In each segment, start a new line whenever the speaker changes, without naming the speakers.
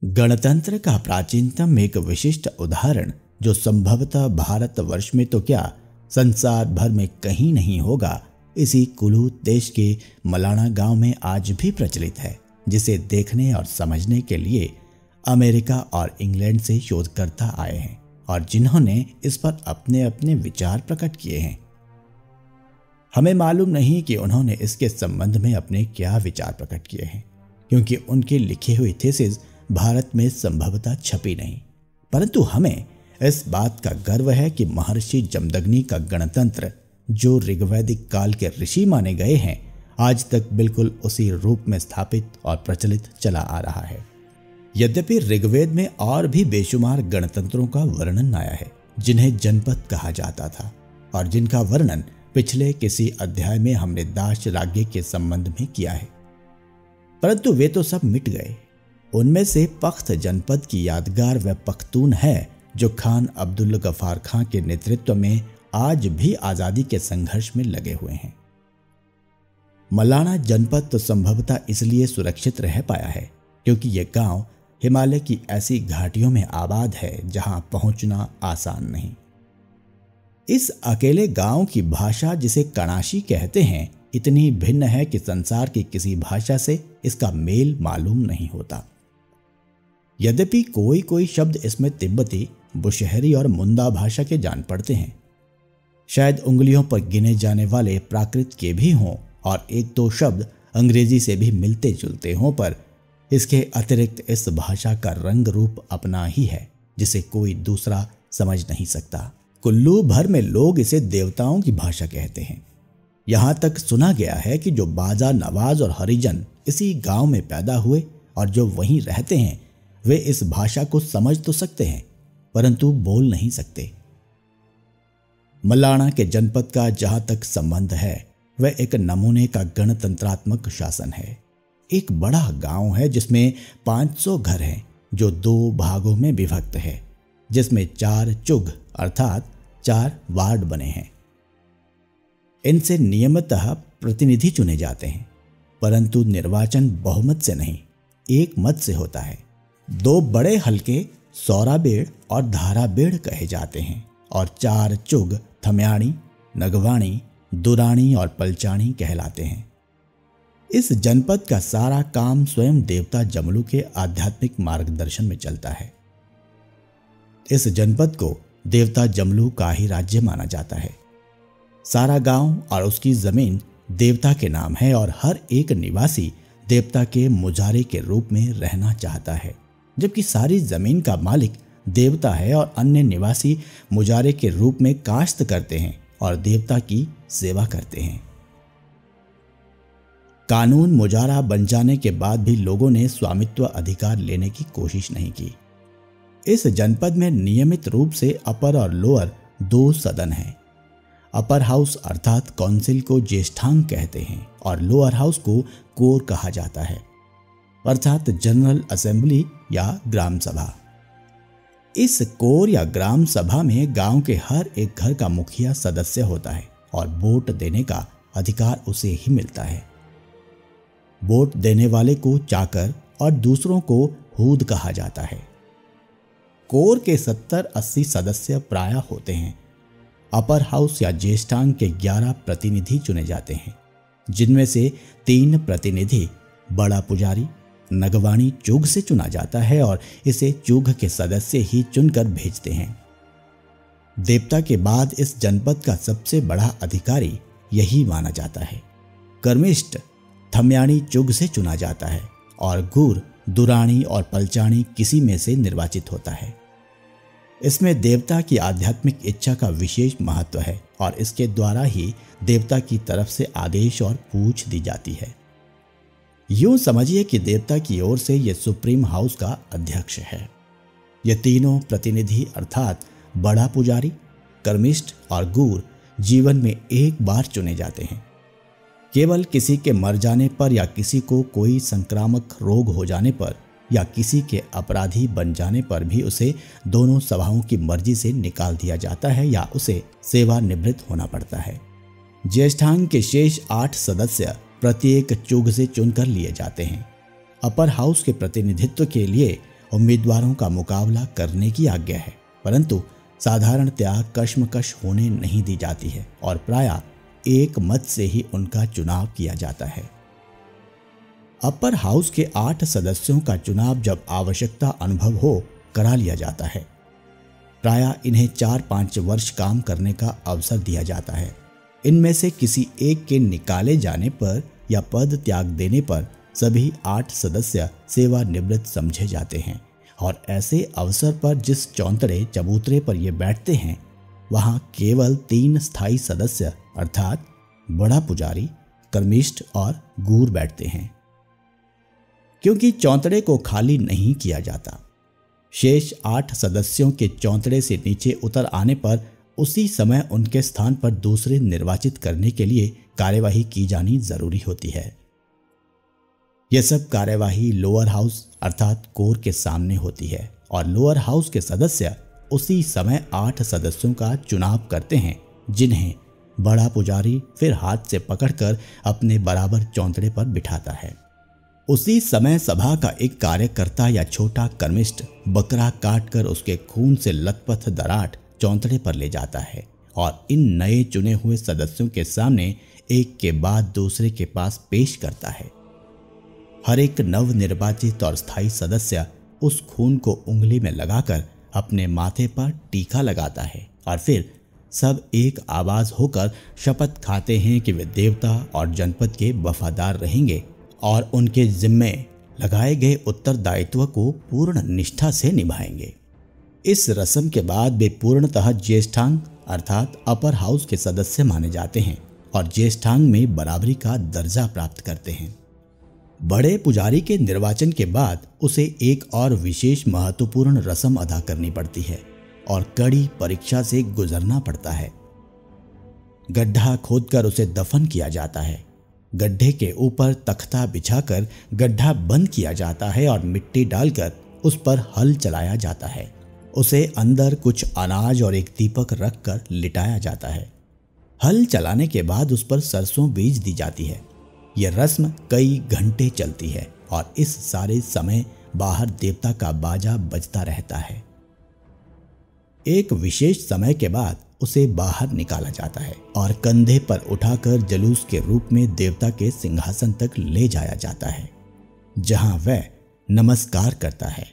गणतंत्र का प्राचीनतम एक विशिष्ट उदाहरण जो संभवतः भारतवर्ष में तो क्या संसार भर में कहीं नहीं होगा, इसी कुलूत देश के मलाना गांव में आज भी प्रचलित है, जिसे देखने और समझने के लिए अमेरिका और इंग्लैंड से शोधकर्ता आए हैं और जिन्होंने इस पर अपने अपने विचार प्रकट किए हैं। हमें मालूम नहीं कि उन्होंने इसके संबंध में अपने क्या विचार प्रकट किए हैं, क्योंकि उनकी लिखी हुई थीसिस भारत में संभवतः छपी नहीं, परंतु हमें इस बात का गर्व है कि महर्षि जमदग्नि का गणतंत्र, जो ऋग्वैदिक काल के ऋषि माने गए हैं, आज तक बिल्कुल उसी रूप में स्थापित और प्रचलित चला आ रहा है। यद्यपि ऋग्वेद में और भी बेशुमार गणतंत्रों का वर्णन आया है, जिन्हें जनपद कहा जाता था और जिनका वर्णन पिछले किसी अध्याय में हमने दाश राज्य के संबंध में किया है, परंतु वे तो सब मिट गए। उनमें से पख्त जनपद की यादगार वह पख्तून है जो खान अब्दुल गफार खां के नेतृत्व में आज भी आजादी के संघर्ष में लगे हुए हैं। मलाना जनपद तो संभवतः इसलिए सुरक्षित रह पाया है क्योंकि यह गांव हिमालय की ऐसी घाटियों में आबाद है जहां पहुंचना आसान नहीं। इस अकेले गांव की भाषा, जिसे कणाशी कहते हैं, इतनी भिन्न है कि संसार की किसी भाषा से इसका मेल मालूम नहीं होता। यद्यपि कोई कोई शब्द इसमें तिब्बती, बुशहरी और मुंदा भाषा के जान पड़ते हैं, शायद उंगलियों पर गिने जाने वाले प्राकृत के भी हों और एक दो शब्द अंग्रेजी से भी मिलते जुलते हों, पर इसके अतिरिक्त इस भाषा का रंग रूप अपना ही है जिसे कोई दूसरा समझ नहीं सकता। कुल्लू भर में लोग इसे देवताओं की भाषा कहते हैं। यहां तक सुना गया है कि जो बाजा, नवाज और हरिजन इसी गांव में पैदा हुए और जो वहीं रहते हैं, वे इस भाषा को समझ तो सकते हैं परंतु बोल नहीं सकते। मलाना के जनपद का जहां तक संबंध है, वह एक नमूने का गणतंत्रात्मक शासन है। एक बड़ा गांव है जिसमें 500 घर हैं, जो 2 भागों में विभक्त है, जिसमें 4 चुग अर्थात 4 वार्ड बने हैं। इनसे नियमितः प्रतिनिधि चुने जाते हैं, परंतु निर्वाचन बहुमत से नहीं, एक मत से होता है। 2 बड़े हलके सौराबेड़ और धाराबेड़ कहे जाते हैं और 4 चुग थम्याणी, नगवाणी, दुराणी और पलचाणी कहलाते हैं। इस जनपद का सारा काम स्वयं देवता जमलू के आध्यात्मिक मार्गदर्शन में चलता है। इस जनपद को देवता जमलू का ही राज्य माना जाता है। सारा गांव और उसकी जमीन देवता के नाम है और हर एक निवासी देवता के मुजारे के रूप में रहना चाहता है, जबकि सारी जमीन का मालिक देवता है और अन्य निवासी मुजारे के रूप में काश्त करते हैं और देवता की सेवा करते हैं। कानून मुजारा बन जाने के बाद भी लोगों ने स्वामित्व अधिकार लेने की कोशिश नहीं की। इस जनपद में नियमित रूप से अपर और लोअर 2 सदन हैं। अपर हाउस अर्थात काउंसिल को ज्येष्ठांग कहते हैं और लोअर हाउस को कोर कहा जाता है, अर्थात जनरल असेंबली या ग्राम सभा। इस कोर या ग्राम सभा में गांव के हर एक घर का मुखिया सदस्य होता है और वोट देने का अधिकार उसे ही मिलता है। वोट देने वाले को चाकर और दूसरों को हूद कहा जाता है। कोर के 70-80 सदस्य प्रायः होते हैं। अपर हाउस या ज्येष्ठांग के 11 प्रतिनिधि चुने जाते हैं, जिनमें से 3 प्रतिनिधि बड़ा पुजारी नगवाणी चुग से चुना जाता है और इसे चुग के सदस्य ही चुनकर भेजते हैं। देवता के बाद इस जनपद का सबसे बड़ा अधिकारी यही माना जाता है। कर्मिष्ठ थम्याणी चुग से चुना जाता है और गुर, दुराणी और पलचाणी किसी में से निर्वाचित होता है। इसमें देवता की आध्यात्मिक इच्छा का विशेष महत्व है और इसके द्वारा ही देवता की तरफ से आदेश और पूछ दी जाती है। यूं समझिए कि देवता की ओर से यह सुप्रीम हाउस का अध्यक्ष है। ये तीनों प्रतिनिधि अर्थात बड़ा पुजारी, कर्मिष्ठ और गूर जीवन में एक बार चुने जाते हैं। केवल किसी के मर जाने पर या किसी को कोई संक्रामक रोग हो जाने पर या किसी के अपराधी बन जाने पर भी उसे दोनों सभाओं की मर्जी से निकाल दिया जाता है या उसे सेवानिवृत्त होना पड़ता है। ज्येष्ठांग के शेष 8 सदस्य प्रत्येक चुग से चुनकर लिए जाते हैं। अपर हाउस के प्रतिनिधित्व के लिए उम्मीदवारों का मुकाबला करने की आज्ञा है, परंतु साधारण त्याग कश्मकश होने नहीं दी जाती है और प्रायः एक मत से ही उनका चुनाव किया जाता है। अपर हाउस के 8 सदस्यों का चुनाव जब आवश्यकता अनुभव हो करा लिया जाता है। प्रायः इन्हें 4-5 वर्ष काम करने का अवसर दिया जाता है। इनमें से किसी एक के निकाले जाने पर या पद त्याग देने पर सभी 8 सदस्य सेवानिवृत्त समझे जाते हैं और ऐसे अवसर पर जिस चौंतरे चबूतरे पर ये बैठते हैं वहां केवल 3 स्थायी सदस्य अर्थात बड़ा पुजारी, कर्मिष्ठ और गूर बैठते हैं। क्योंकि चौंतरे को खाली नहीं किया जाता, शेष 8 सदस्यों के चौंतरे से नीचे उतर आने पर उसी समय उनके स्थान पर दूसरे निर्वाचित करने के लिए कार्यवाही की जानी जरूरी होती है। यह सब कार्यवाही लोअर हाउस अर्थात कोर के सामने होती है और लोअर हाउस के सदस्य उसी समय 8 सदस्यों का चुनाव करते हैं, जिन्हें बड़ा पुजारी फिर हाथ से पकड़कर अपने बराबर चौंतरे पर बिठाता है। उसी समय सभा का एक कार्यकर्ता या छोटा कर्मिष्ठ बकरा काटकर उसके खून से लथपथ दराट चौंतरे पर ले जाता है और इन नए चुने हुए सदस्यों के सामने एक के बाद दूसरे के पास पेश करता है। हर एक नव निर्वाचित और स्थायी सदस्य उस खून को उंगली में लगाकर अपने माथे पर टीका लगाता है और फिर सब एक आवाज होकर शपथ खाते हैं कि वे देवता और जनपद के वफादार रहेंगे और उनके जिम्मे लगाए गए उत्तरदायित्व को पूर्ण निष्ठा से निभाएंगे। इस रस्म के बाद वे पूर्णतः ज्येष्ठांग अर्थात अपर हाउस के सदस्य माने जाते हैं और ज्येष्ठांग में बराबरी का दर्जा प्राप्त करते हैं। बड़े पुजारी के निर्वाचन के बाद उसे एक और विशेष महत्वपूर्ण रस्म अदा करनी पड़ती है और कड़ी परीक्षा से गुजरना पड़ता है। गड्ढा खोदकर उसे दफन किया जाता है। गड्ढे के ऊपर तख्ता बिछाकर गड्ढा बंद किया जाता है और मिट्टी डालकर उस पर हल चलाया जाता है। उसे अंदर कुछ अनाज और एक दीपक रखकर लिटाया जाता है। हल चलाने के बाद उस पर सरसों बीज दी जाती है। यह रस्म कई घंटे चलती है और इस सारे समय बाहर देवता का बाजा बजता रहता है। एक विशेष समय के बाद उसे बाहर निकाला जाता है और कंधे पर उठाकर जुलूस के रूप में देवता के सिंहासन तक ले जाया जाता है, जहां वह नमस्कार करता है।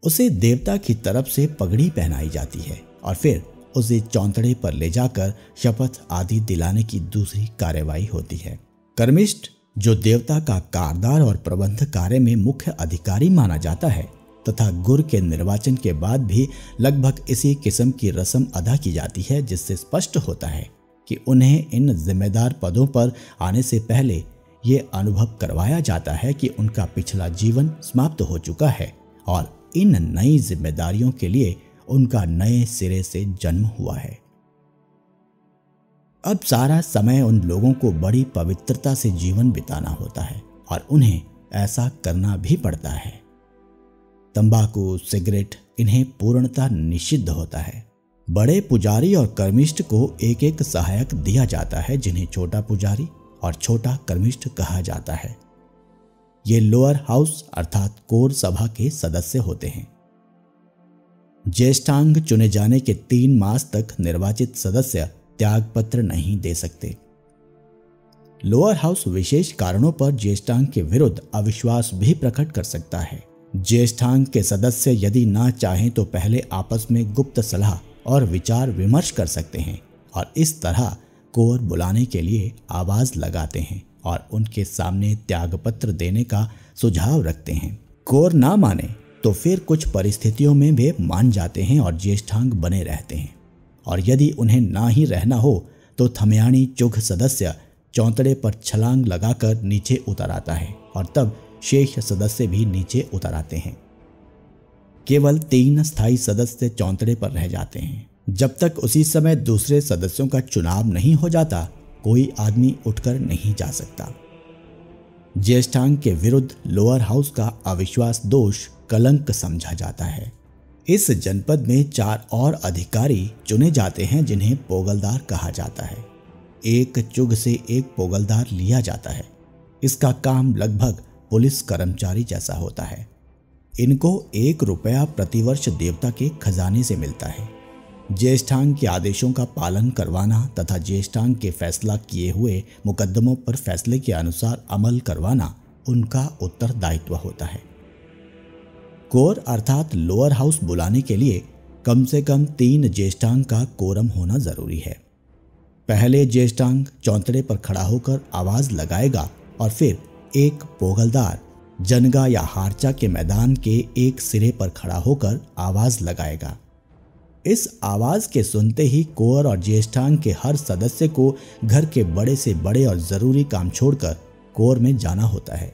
उसे देवता की तरफ से पगड़ी पहनाई जाती है और फिर उसे चौंतड़े पर ले जाकर शपथ आदि दिलाने की दूसरी कार्यवाही होती है। कर्मिष्ठ, जो देवता का कारदार और प्रबंध कार्य में मुख्य अधिकारी माना जाता है, तथा गुर के निर्वाचन के बाद भी लगभग इसी किस्म की रस्म अदा की जाती है, जिससे स्पष्ट होता है कि उन्हें इन जिम्मेदार पदों पर आने से पहले ये अनुभव करवाया जाता है कि उनका पिछला जीवन समाप्त हो चुका है और इन नई जिम्मेदारियों के लिए उनका नए सिरे से जन्म हुआ है। अब सारा समय उन लोगों को बड़ी पवित्रता से जीवन बिताना होता है और उन्हें ऐसा करना भी पड़ता है। तंबाकू, सिगरेट इन्हें पूर्णतः निषिद्ध होता है। बड़े पुजारी और कर्मिष्ठ को एक एक सहायक दिया जाता है, जिन्हें छोटा पुजारी और छोटा कर्मिष्ठ कहा जाता है। ये लोअर हाउस अर्थात कोर सभा के सदस्य होते हैं। ज्येष्ठांग चुने जाने के 3 मास तक निर्वाचित सदस्य त्यागपत्र नहीं दे सकते। लोअर हाउस विशेष कारणों पर ज्येष्ठांग के विरुद्ध अविश्वास भी प्रकट कर सकता है। ज्येष्ठांग के सदस्य यदि ना चाहें तो पहले आपस में गुप्त सलाह और विचार विमर्श कर सकते हैं और इस तरह कोर बुलाने के लिए आवाज लगाते हैं और उनके सामने त्यागपत्र देने का सुझाव रखते हैं। कोर ना माने तो फिर कुछ परिस्थितियों में वे मान जाते हैं और ज्येष्ठांग बने रहते हैं, और यदि उन्हें ना ही रहना हो तो थमयाणी चुघ सदस्य चौंतड़े पर छलांग लगाकर नीचे उतर आता है और तब शेष सदस्य भी नीचे उतर आते हैं। केवल 3 स्थायी सदस्य चौंतड़े पर रह जाते हैं। जब तक उसी समय दूसरे सदस्यों का चुनाव नहीं हो जाता, कोई आदमी उठकर नहीं जा सकता। ज्येष्ठांग के विरुद्ध लोअर हाउस का अविश्वास दोष कलंक समझा जाता है। इस जनपद में 4 और अधिकारी चुने जाते हैं, जिन्हें पोगलदार कहा जाता है। एक चुग से एक पोगलदार लिया जाता है। इसका काम लगभग पुलिस कर्मचारी जैसा होता है। इनको 1 रुपया प्रतिवर्ष देवता के खजाने से मिलता है। ज्येष्ठांग के आदेशों का पालन करवाना तथा ज्येष्ठांग के फैसला किए हुए मुकदमों पर फैसले के अनुसार अमल करवाना उनका उत्तरदायित्व होता है। कोर अर्थात लोअर हाउस बुलाने के लिए कम से कम 3 ज्येष्ठांग का कोरम होना जरूरी है। पहले ज्येष्ठांग चौंतरे पर खड़ा होकर आवाज लगाएगा और फिर एक पोगलदार जनगा या हारचा के मैदान के एक सिरे पर खड़ा होकर आवाज लगाएगा। इस आवाज के सुनते ही कोर और ज्येष्ठांग के हर सदस्य को घर के बड़े से बड़े और जरूरी काम छोड़कर कोर में जाना होता है।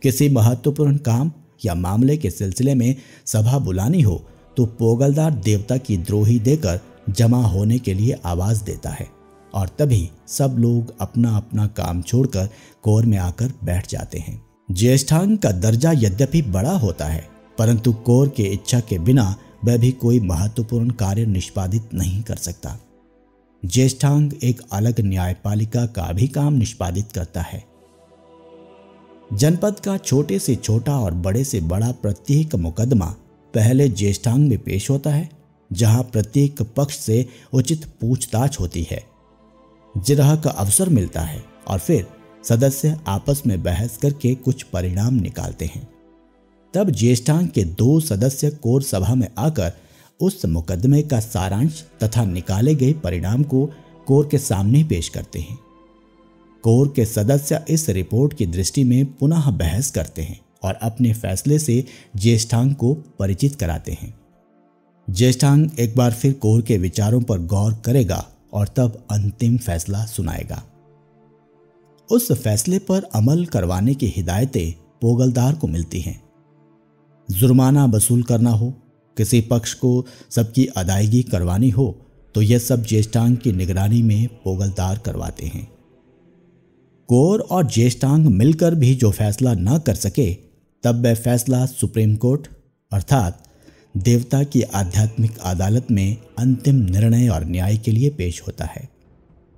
किसी महत्वपूर्ण काम या मामले के सिलसिले में सभा बुलानी हो तो पोगलदार देवता की द्रोही देकर जमा होने के लिए आवाज देता है और तभी सब लोग अपना अपना काम छोड़कर कोर में आकर बैठ जाते हैं। ज्येष्ठांग का दर्जा यद्यपि बड़ा होता है, परंतु कोर के इच्छा के बिना वह भी कोई महत्वपूर्ण कार्य निष्पादित नहीं कर सकता। ज्येष्ठांग एक अलग न्यायपालिका का भी काम निष्पादित करता है। जनपद का छोटे से छोटा और बड़े से बड़ा प्रत्येक मुकदमा पहले ज्येष्ठांग में पेश होता है, जहां प्रत्येक पक्ष से उचित पूछताछ होती है, जिरह का अवसर मिलता है और फिर सदस्य आपस में बहस करके कुछ परिणाम निकालते हैं। तब ज्येष्ठांग के 2 सदस्य कोर सभा में आकर उस मुकदमे का सारांश तथा निकाले गए परिणाम को कोर के सामने पेश करते हैं। कोर के सदस्य इस रिपोर्ट की दृष्टि में पुनः बहस करते हैं और अपने फैसले से ज्येष्ठांग को परिचित कराते हैं। ज्येष्ठांग एक बार फिर कोर के विचारों पर गौर करेगा और तब अंतिम फैसला सुनाएगा। उस फैसले पर अमल करवाने की हिदायतें पोगलदार को मिलती हैं। जुर्माना वसूल करना हो, किसी पक्ष को सबकी अदायगी करवानी हो तो यह सब ज्येष्ठांग की निगरानी में पोगलदार करवाते हैं। कोर और ज्येष्ठांग मिलकर भी जो फैसला न कर सके तब वह फैसला सुप्रीम कोर्ट अर्थात देवता की आध्यात्मिक अदालत में अंतिम निर्णय और न्याय के लिए पेश होता है।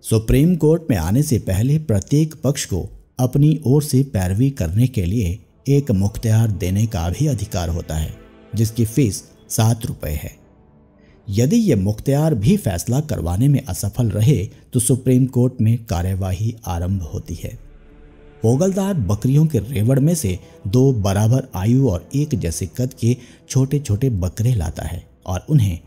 सुप्रीम कोर्ट में आने से पहले प्रत्येक पक्ष को अपनी ओर से पैरवी करने के लिए एक मुख्तियार देने का भी अधिकार होता है, जिसकी फीस 7 रुपये है। यदि यह मुख्तियार भी फैसला करवाने में असफल रहे तो सुप्रीम कोर्ट में कार्यवाही आरंभ होती है। पोगलदार बकरियों के रेवड़ में से 2 बराबर आयु और एक जैसे कद के छोटे छोटे बकरे लाता है और उन्हें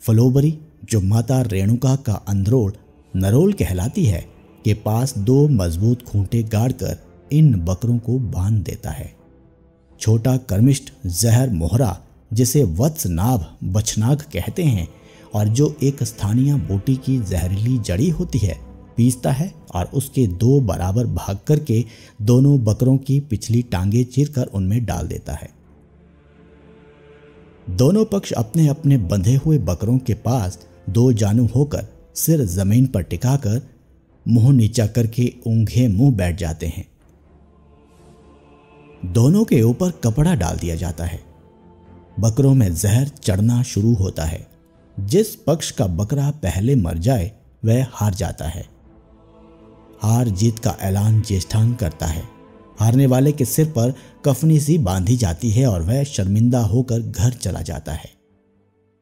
फलोबरी, जो माता रेणुका का अंधरोड़ नरोल कहलाती है, के पास 2 मजबूत खूंटे गाड़कर इन बकरों को बांध देता है। छोटा कर्मिष्ठ जहर मोहरा, जिसे वत्सनाभ बछनाग कहते हैं और जो एक स्थानीय बूटी की जहरीली जड़ी होती है, पीसता है और उसके 2 बराबर भाग करके दोनों बकरों की पिछली टांगें चीरकर उनमें डाल देता है। दोनों पक्ष अपने अपने बंधे हुए बकरों के पास 2 जानू होकर सिर जमीन पर टिकाकर मुंह नीचा करके ऊंघे मुंह बैठ जाते हैं। दोनों के ऊपर कपड़ा डाल दिया जाता है। बकरों में जहर चढ़ना शुरू होता है। जिस पक्ष का बकरा पहले मर जाए वह हार जाता है। हार जीत का ऐलान ज्येष्ठांग करता है। हारने वाले के सिर पर कफनी सी बांधी जाती है और वह शर्मिंदा होकर घर चला जाता है।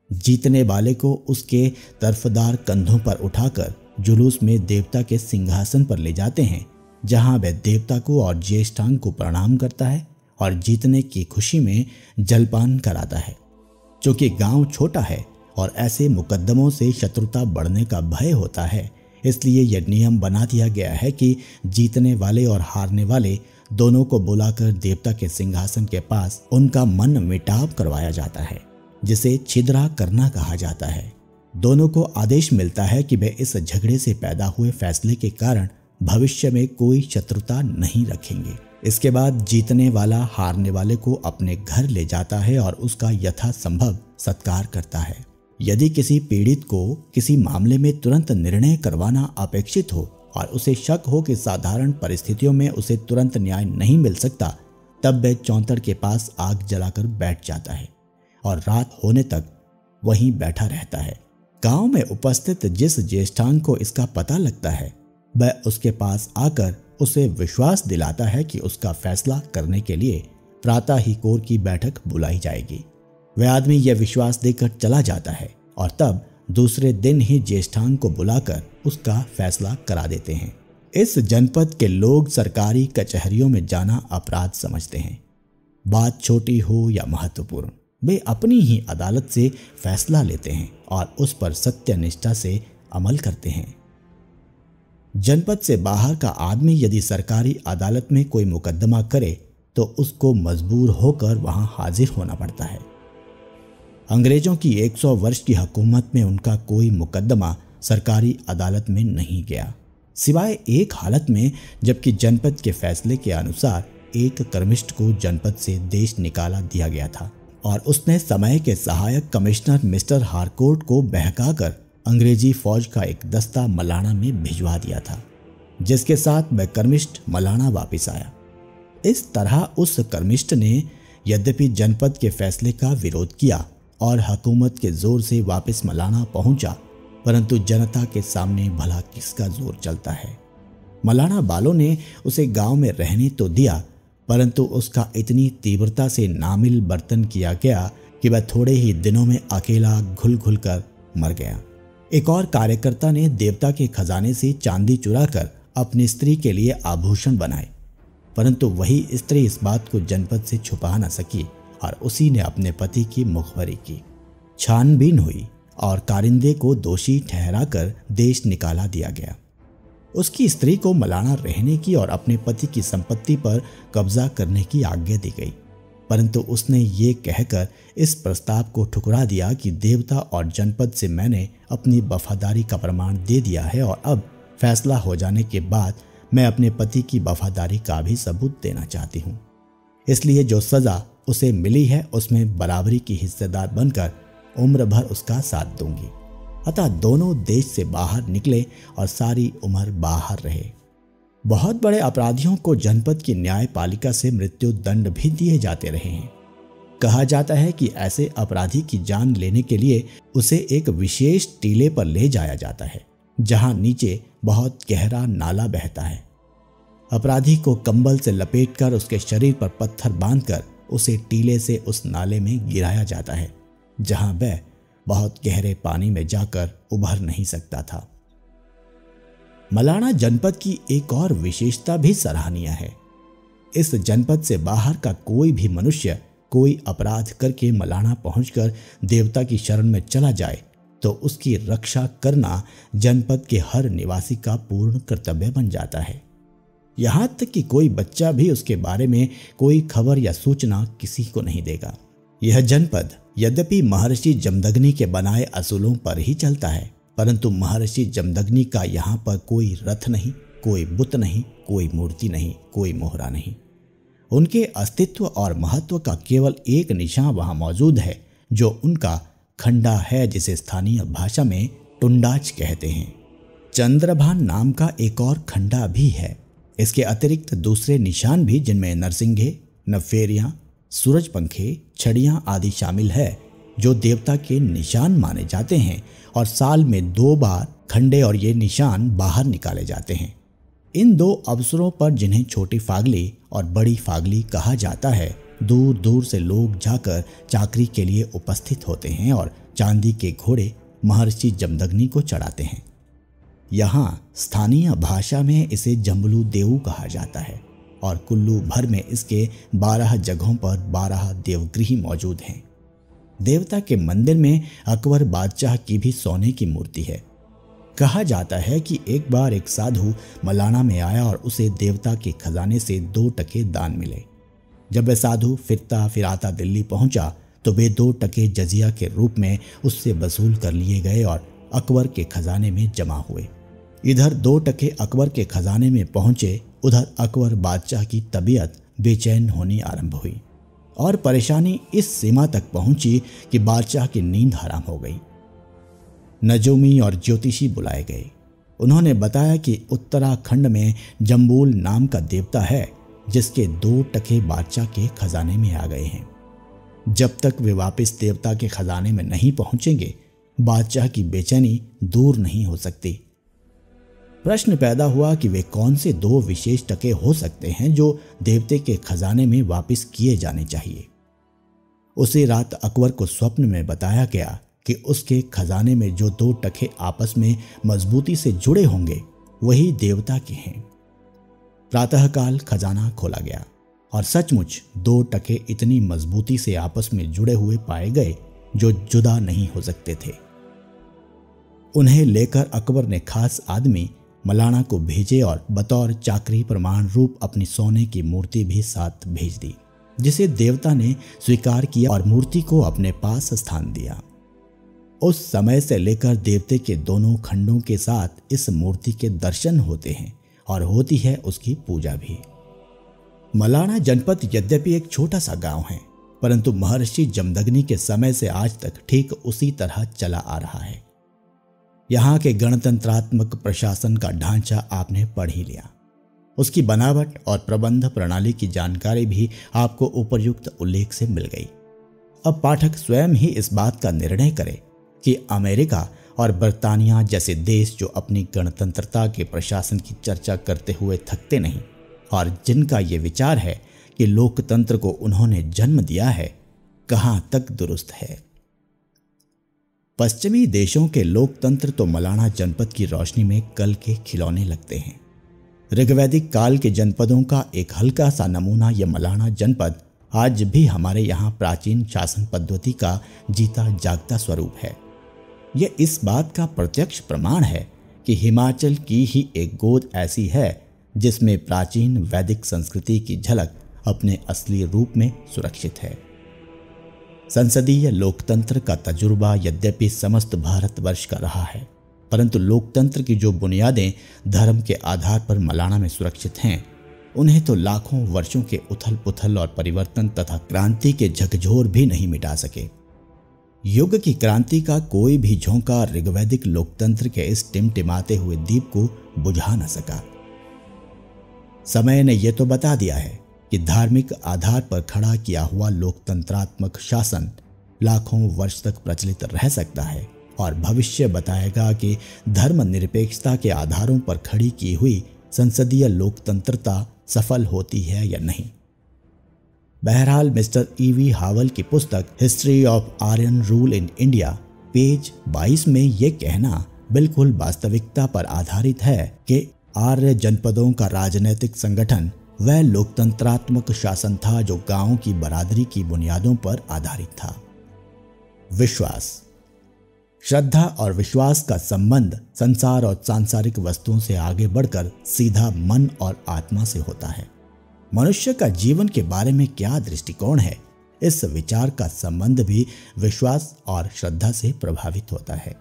जीतने वाले को उसके तरफदार कंधों पर उठाकर जुलूस में देवता के सिंहासन पर ले जाते हैं, जहां वह देवता को और ज्येष्ठांग को प्रणाम करता है और जीतने की खुशी में जलपान कराता है। चूंकि गांव छोटा है और ऐसे मुकद्दमों से शत्रुता बढ़ने का भय होता है, इसलिए यह नियम बना दिया गया है कि जीतने वाले और हारने वाले दोनों को बुलाकर देवता के सिंहासन के पास उनका मन मिटाव करवाया जाता है, जिसे छिद्रा करना कहा जाता है। दोनों को आदेश मिलता है कि वे इस झगड़े से पैदा हुए फैसले के कारण भविष्य में कोई शत्रुता नहीं रखेंगे। इसके बाद जीतने वाला हारने वाले को अपने घर ले जाता है और उसका यथासंभव सत्कार करता है। यदि किसी पीड़ित को किसी मामले में तुरंत निर्णय करवाना अपेक्षित हो और उसे शक हो कि साधारण परिस्थितियों में उसे तुरंत न्याय नहीं मिल सकता, तब वह चौंतड़ के पास आग जलाकर बैठ जाता है और रात होने तक वहीं बैठा रहता है। गांव में उपस्थित जिस ज्येष्ठांग को इसका पता लगता है, वह उसके पास आकर उसे विश्वास दिलाता है कि उसका फैसला करने के लिए प्रातः ही कोर की बैठक बुलाई जाएगी। वह आदमी यह विश्वास देकर चला जाता है और तब दूसरे दिन ही ज्येष्ठांग को बुलाकर उसका फैसला करा देते हैं। इस जनपद के लोग सरकारी कचहरियों में जाना अपराध समझते हैं। बात छोटी हो या महत्वपूर्ण, वे अपनी ही अदालत से फैसला लेते हैं और उस पर सत्यनिष्ठा से अमल करते हैं। जनपद से बाहर का आदमी यदि सरकारी अदालत में कोई मुकदमा करे तो उसको मजबूर होकर वहां हाजिर होना पड़ता है। अंग्रेजों की 100 वर्ष की हुकूमत में उनका कोई मुकदमा सरकारी अदालत में नहीं गया, सिवाय एक हालत में जबकि जनपद के फैसले के अनुसार एक कर्मिष्ठ को जनपद से देश निकाला दिया गया था और उसने समय के सहायक कमिश्नर मिस्टर हारकोर्ट को बहकाकर अंग्रेजी फौज का एक दस्ता मलाना में भिजवा दिया था, जिसके साथ वह कर्मिष्ठ मलाना वापस आया। इस तरह उस कर्मिष्ठ ने यद्यपि जनपद के फैसले का विरोध किया और हुकूमत के जोर से वापस मलाना पहुंचा, परंतु जनता के सामने भला किसका जोर चलता है। मलाना वालों ने उसे गांव में रहने तो दिया, परंतु उसका इतनी तीव्रता से नामिल बर्तन किया गया कि वह थोड़े ही दिनों में अकेला घुल घुल कर मर गया। एक और कार्यकर्ता ने देवता के खजाने से चांदी चुराकर अपनी स्त्री के लिए आभूषण बनाए, परंतु वही स्त्री इस बात को जनपद से छुपा न सकी और उसी ने अपने पति की मुखबरी की। छानबीन हुई और कारिंदे को दोषी ठहराकर देश निकाला दिया गया। उसकी स्त्री को मलाना रहने की और अपने पति की संपत्ति पर कब्जा करने की आज्ञा दी गई, परंतु उसने ये कहकर इस प्रस्ताव को ठुकरा दिया कि देवता और जनपद से मैंने अपनी वफादारी का प्रमाण दे दिया है और अब फैसला हो जाने के बाद मैं अपने पति की वफादारी का भी सबूत देना चाहती हूँ। इसलिए जो सजा उसे मिली है उसमें बराबरी की हिस्सेदार बनकर उम्र भर उसका साथ दूंगी। अतः दोनों देश से बाहर निकले और सारी उम्र बाहर रहे। बहुत बड़े अपराधियों को जनपद की न्यायपालिका से मृत्यु दंड भी दिए जाते रहे हैं। कहा जाता है कि ऐसे अपराधी की जान लेने के लिए उसे एक विशेष टीले पर ले जाया जाता है, जहां नीचे बहुत गहरा नाला बहता है। अपराधी को कंबल से लपेटकर उसके शरीर पर पत्थर बांधकर उसे टीले से उस नाले में गिराया जाता है, जहां वह बहुत गहरे पानी में जाकर उभर नहीं सकता था। मलाना जनपद की एक और विशेषता भी सराहनीय है। इस जनपद से बाहर का कोई भी मनुष्य कोई अपराध करके मलाना पहुंचकर देवता की शरण में चला जाए तो उसकी रक्षा करना जनपद के हर निवासी का पूर्ण कर्तव्य बन जाता है। यहां तक कि कोई बच्चा भी उसके बारे में कोई खबर या सूचना किसी को नहीं देगा। यह जनपद यद्यपि महर्षि जमदग्नि के बनाए असूलों पर ही चलता है, परंतु महर्षि जमदग्नि का यहाँ पर कोई रथ नहीं, कोई बुत नहीं, कोई मूर्ति नहीं, कोई मोहरा नहीं। उनके अस्तित्व और महत्व का केवल एक निशान वहां मौजूद है, जो उनका खंडा है, जिसे स्थानीय भाषा में टुंडाच कहते हैं। चंद्रभान नाम का एक और खंडा भी है। इसके अतिरिक्त दूसरे निशान भी, जिनमें नरसिंघे, नफेरियां, सूरज पंखे, छड़ियां आदि शामिल है, जो देवता के निशान माने जाते हैं और साल में 2 बार खंडे और ये निशान बाहर निकाले जाते हैं। इन 2 अवसरों पर, जिन्हें छोटी फागली और बड़ी फागली कहा जाता है, दूर दूर से लोग जाकर चाकरी के लिए उपस्थित होते हैं और चांदी के घोड़े महर्षि जमदग्नि को चढ़ाते हैं। यहाँ स्थानीय भाषा में इसे जम्बलू देऊ कहा जाता है और कुल्लू भर में इसके 12 जगहों पर 12 देवगृह मौजूद हैं। देवता के मंदिर में अकबर बादशाह की भी सोने की मूर्ति है। कहा जाता है कि एक बार एक साधु मलाना में आया और उसे देवता के खजाने से 2 टके दान मिले। जब वह साधु फिरता फिराता दिल्ली पहुंचा तो वे 2 टके जजिया के रूप में उससे वसूल कर लिए गए और अकबर के खजाने में जमा हुए। इधर 2 टके अकबर के खजाने में पहुंचे, उधर अकबर बादशाह की तबीयत बेचैन होनी आरंभ हुई और परेशानी इस सीमा तक पहुंची कि बादशाह की नींद हराम हो गई। नजूमी और ज्योतिषी बुलाए गए। उन्होंने बताया कि उत्तराखंड में जम्बूल नाम का देवता है, जिसके 2 टके बादशाह के खजाने में आ गए हैं। जब तक वे वापस देवता के खजाने में नहीं पहुंचेंगे, बादशाह की बेचैनी दूर नहीं हो सकती। प्रश्न पैदा हुआ कि वे कौन से दो विशेष टके हो सकते हैं जो देवते के खजाने में वापस किए जाने चाहिए। उसी रात अकबर को स्वप्न में बताया गया कि उसके खजाने में जो दो टके आपस में मजबूती से जुड़े होंगे वही देवता के हैं। प्रातःकाल खजाना खोला गया और सचमुच दो टके इतनी मजबूती से आपस में जुड़े हुए पाए गए जो जुदा नहीं हो सकते थे। उन्हें लेकर अकबर ने खास आदमी मलाना को भेजे और बतौर चाकरी प्रमाण रूप अपनी सोने की मूर्ति भी साथ भेज दी, जिसे देवता ने स्वीकार किया और मूर्ति को अपने पास स्थान दिया। उस समय से लेकर देवते के दोनों खंडों के साथ इस मूर्ति के दर्शन होते हैं और होती है उसकी पूजा भी। मलाना जनपद यद्यपि एक छोटा सा गांव है, परंतु महर्षि जमदग्नि के समय से आज तक ठीक उसी तरह चला आ रहा है। यहाँ के गणतंत्रात्मक प्रशासन का ढांचा आपने पढ़ ही लिया। उसकी बनावट और प्रबंध प्रणाली की जानकारी भी आपको उपर्युक्त उल्लेख से मिल गई। अब पाठक स्वयं ही इस बात का निर्णय करे कि अमेरिका और बर्तानिया जैसे देश जो अपनी गणतंत्रता के प्रशासन की चर्चा करते हुए थकते नहीं और जिनका ये विचार है कि लोकतंत्र को उन्होंने जन्म दिया है, कहां तक दुरुस्त है। पश्चिमी देशों के लोकतंत्र तो मलाना जनपद की रोशनी में कल के खिलौने लगते हैं। ऋग्वैदिक काल के जनपदों का एक हल्का सा नमूना यह मलाना जनपद आज भी हमारे यहाँ प्राचीन शासन पद्धति का जीता जागता स्वरूप है। यह इस बात का प्रत्यक्ष प्रमाण है कि हिमाचल की ही एक गोद ऐसी है जिसमें प्राचीन वैदिक संस्कृति की झलक अपने असली रूप में सुरक्षित है। संसदीय लोकतंत्र का तजुर्बा यद्यपि समस्त भारतवर्ष का रहा है, परंतु लोकतंत्र की जो बुनियादें धर्म के आधार पर मलाना में सुरक्षित हैं, उन्हें तो लाखों वर्षों के उथल पुथल और परिवर्तन तथा क्रांति के झकझोर भी नहीं मिटा सके। युग की क्रांति का कोई भी झोंका ऋग्वैदिक लोकतंत्र के इस टिमटिमाते हुए दीप को बुझा न सका। समय ने यह तो बता दिया है कि धार्मिक आधार पर खड़ा किया हुआ लोकतंत्रात्मक शासन लाखों वर्ष तक प्रचलित रह सकता है और भविष्य बताएगा कि धर्मनिरपेक्षता के आधारों पर खड़ी की हुई संसदीय लोकतंत्रता सफल होती है या नहीं। बहरहाल मिस्टर E.V. हावल की पुस्तक history of Aryan rule in India page 22 में यह कहना बिल्कुल वास्तविकता पर आधारित है कि आर्य जनपदों का राजनीतिक संगठन वह लोकतंत्रात्मक शासन था जो गांवों की बरादरी की बुनियादों पर आधारित था। विश्वास, श्रद्धा और विश्वास का संबंध संसार और सांसारिक वस्तुओं से आगे बढ़कर सीधा मन और आत्मा से होता है। मनुष्य का जीवन के बारे में क्या दृष्टिकोण है, इस विचार का संबंध भी विश्वास और श्रद्धा से प्रभावित होता है।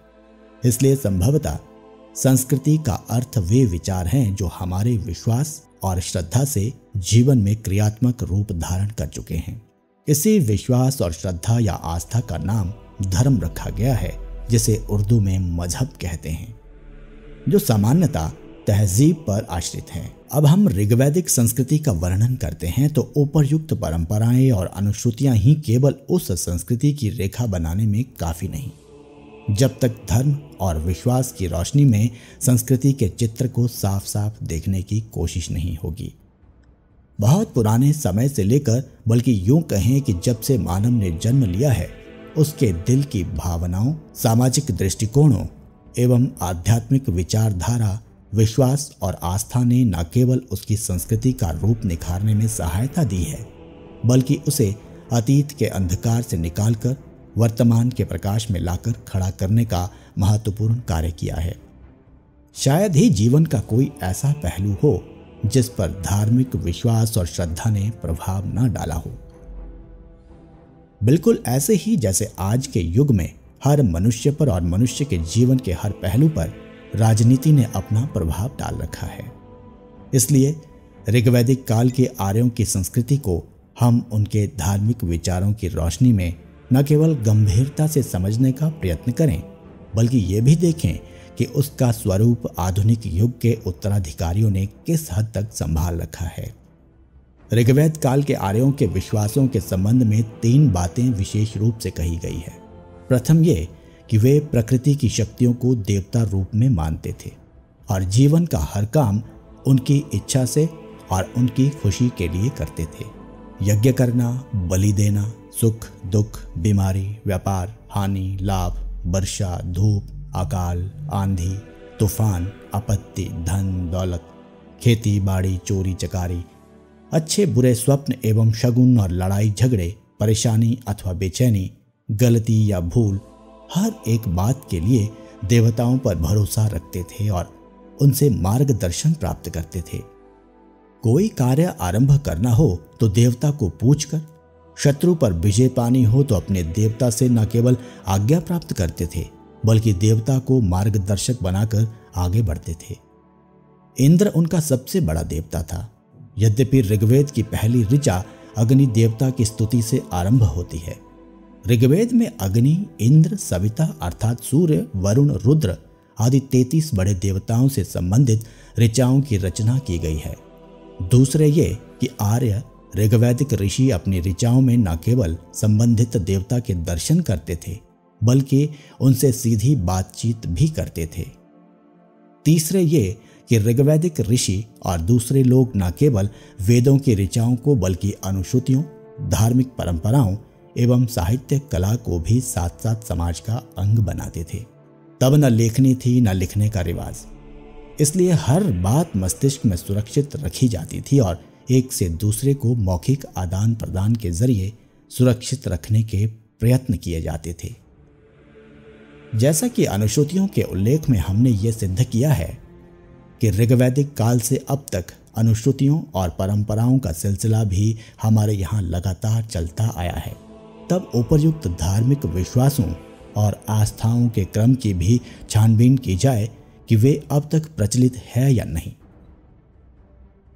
इसलिए संभवतः संस्कृति का अर्थ वे विचार हैं जो हमारे विश्वास और श्रद्धा से जीवन में क्रियात्मक रूप धारण कर चुके हैं। इसी विश्वास और श्रद्धा या आस्था का नाम धर्म रखा गया है, जिसे उर्दू में मजहब कहते हैं, जो सामान्यतः तहजीब पर आश्रित है। अब हम ऋग्वैदिक संस्कृति का वर्णन करते हैं तो उपर्युक्त परंपराएं और अनुश्रुतियां ही केवल उस संस्कृति की रेखा बनाने में काफी नहीं, जब तक धर्म और विश्वास की रोशनी में संस्कृति के चित्र को साफ साफ देखने की कोशिश नहीं होगी। बहुत पुराने समय से लेकर, बल्कि यूं कहें कि जब से मानव ने जन्म लिया है, उसके दिल की भावनाओं, सामाजिक दृष्टिकोणों एवं आध्यात्मिक विचारधारा, विश्वास और आस्था ने न केवल उसकी संस्कृति का रूप निखारने में सहायता दी है, बल्कि उसे अतीत के अंधकार से निकालकर वर्तमान के प्रकाश में लाकर खड़ा करने का महत्वपूर्ण कार्य किया है। शायद ही जीवन का कोई ऐसा पहलू हो जिस पर धार्मिक विश्वास और श्रद्धा ने प्रभाव न डाला हो। बिल्कुल ऐसे ही जैसे आज के युग में हर मनुष्य पर और मनुष्य के जीवन के हर पहलू पर राजनीति ने अपना प्रभाव डाल रखा है। इसलिए ऋग्वैदिक काल के आर्यों की संस्कृति को हम उनके धार्मिक विचारों की रोशनी में न केवल गंभीरता से समझने का प्रयत्न करें, बल्कि ये भी देखें कि उसका स्वरूप आधुनिक युग के उत्तराधिकारियों ने किस हद तक संभाल रखा है। ऋग्वेद काल के आर्यों के विश्वासों के संबंध में 3 बातें विशेष रूप से कही गई है। प्रथम ये कि वे प्रकृति की शक्तियों को देवता रूप में मानते थे और जीवन का हर काम उनकी इच्छा से और उनकी खुशी के लिए करते थे। यज्ञ करना, बलि देना, सुख दुख, बीमारी, व्यापार, हानि, लाभ, वर्षा, धूप, अकाल, आंधी, तूफान, आपत्ति, धन दौलत, खेती बाड़ी, चोरी चकारी, अच्छे बुरे स्वप्न एवं शगुन और लड़ाई झगड़े, परेशानी अथवा बेचैनी, गलती या भूल, हर एक बात के लिए देवताओं पर भरोसा रखते थे और उनसे मार्गदर्शन प्राप्त करते थे। कोई कार्य आरंभ करना हो तो देवता को पूछकर, शत्रु पर विजय पानी हो तो अपने देवता से न केवल आज्ञा प्राप्त करते थे बल्कि देवता को मार्गदर्शक बनाकर आगे बढ़ते थे। इंद्र उनका सबसे बड़ा देवता था। यद्यपि ऋग्वेद की पहली ऋचा अग्नि देवता की स्तुति से आरंभ होती है। ऋग्वेद में अग्नि, इंद्र, सविता अर्थात सूर्य, वरुण, रुद्र आदि 33 बड़े देवताओं से संबंधित ऋचाओं की रचना की गई है। दूसरे ये कि आर्य ऋग्वैदिक ऋषि अपनी ऋचाओं में न केवल संबंधित देवता के दर्शन करते थे बल्कि उनसे सीधी बातचीत भी करते थे। तीसरे ये कि ऋग्वैदिक ऋषि और दूसरे लोग न केवल वेदों की ऋचाओं को बल्कि अनुश्रुतियों, धार्मिक परंपराओं एवं साहित्य कला को भी साथ साथ समाज का अंग बनाते थे। तब न लेखनी थी न लिखने का रिवाज, इसलिए हर बात मस्तिष्क में सुरक्षित रखी जाती थी और एक से दूसरे को मौखिक आदान प्रदान के जरिए सुरक्षित रखने के प्रयत्न किए जाते थे। जैसा कि अनुश्रुतियों के उल्लेख में हमने ये सिद्ध किया है कि ऋग्वैदिक काल से अब तक अनुश्रुतियों और परंपराओं का सिलसिला भी हमारे यहाँ लगातार चलता आया है, तब उपयुक्त धार्मिक विश्वासों और आस्थाओं के क्रम की भी छानबीन की जाए कि वे अब तक प्रचलित है या नहीं।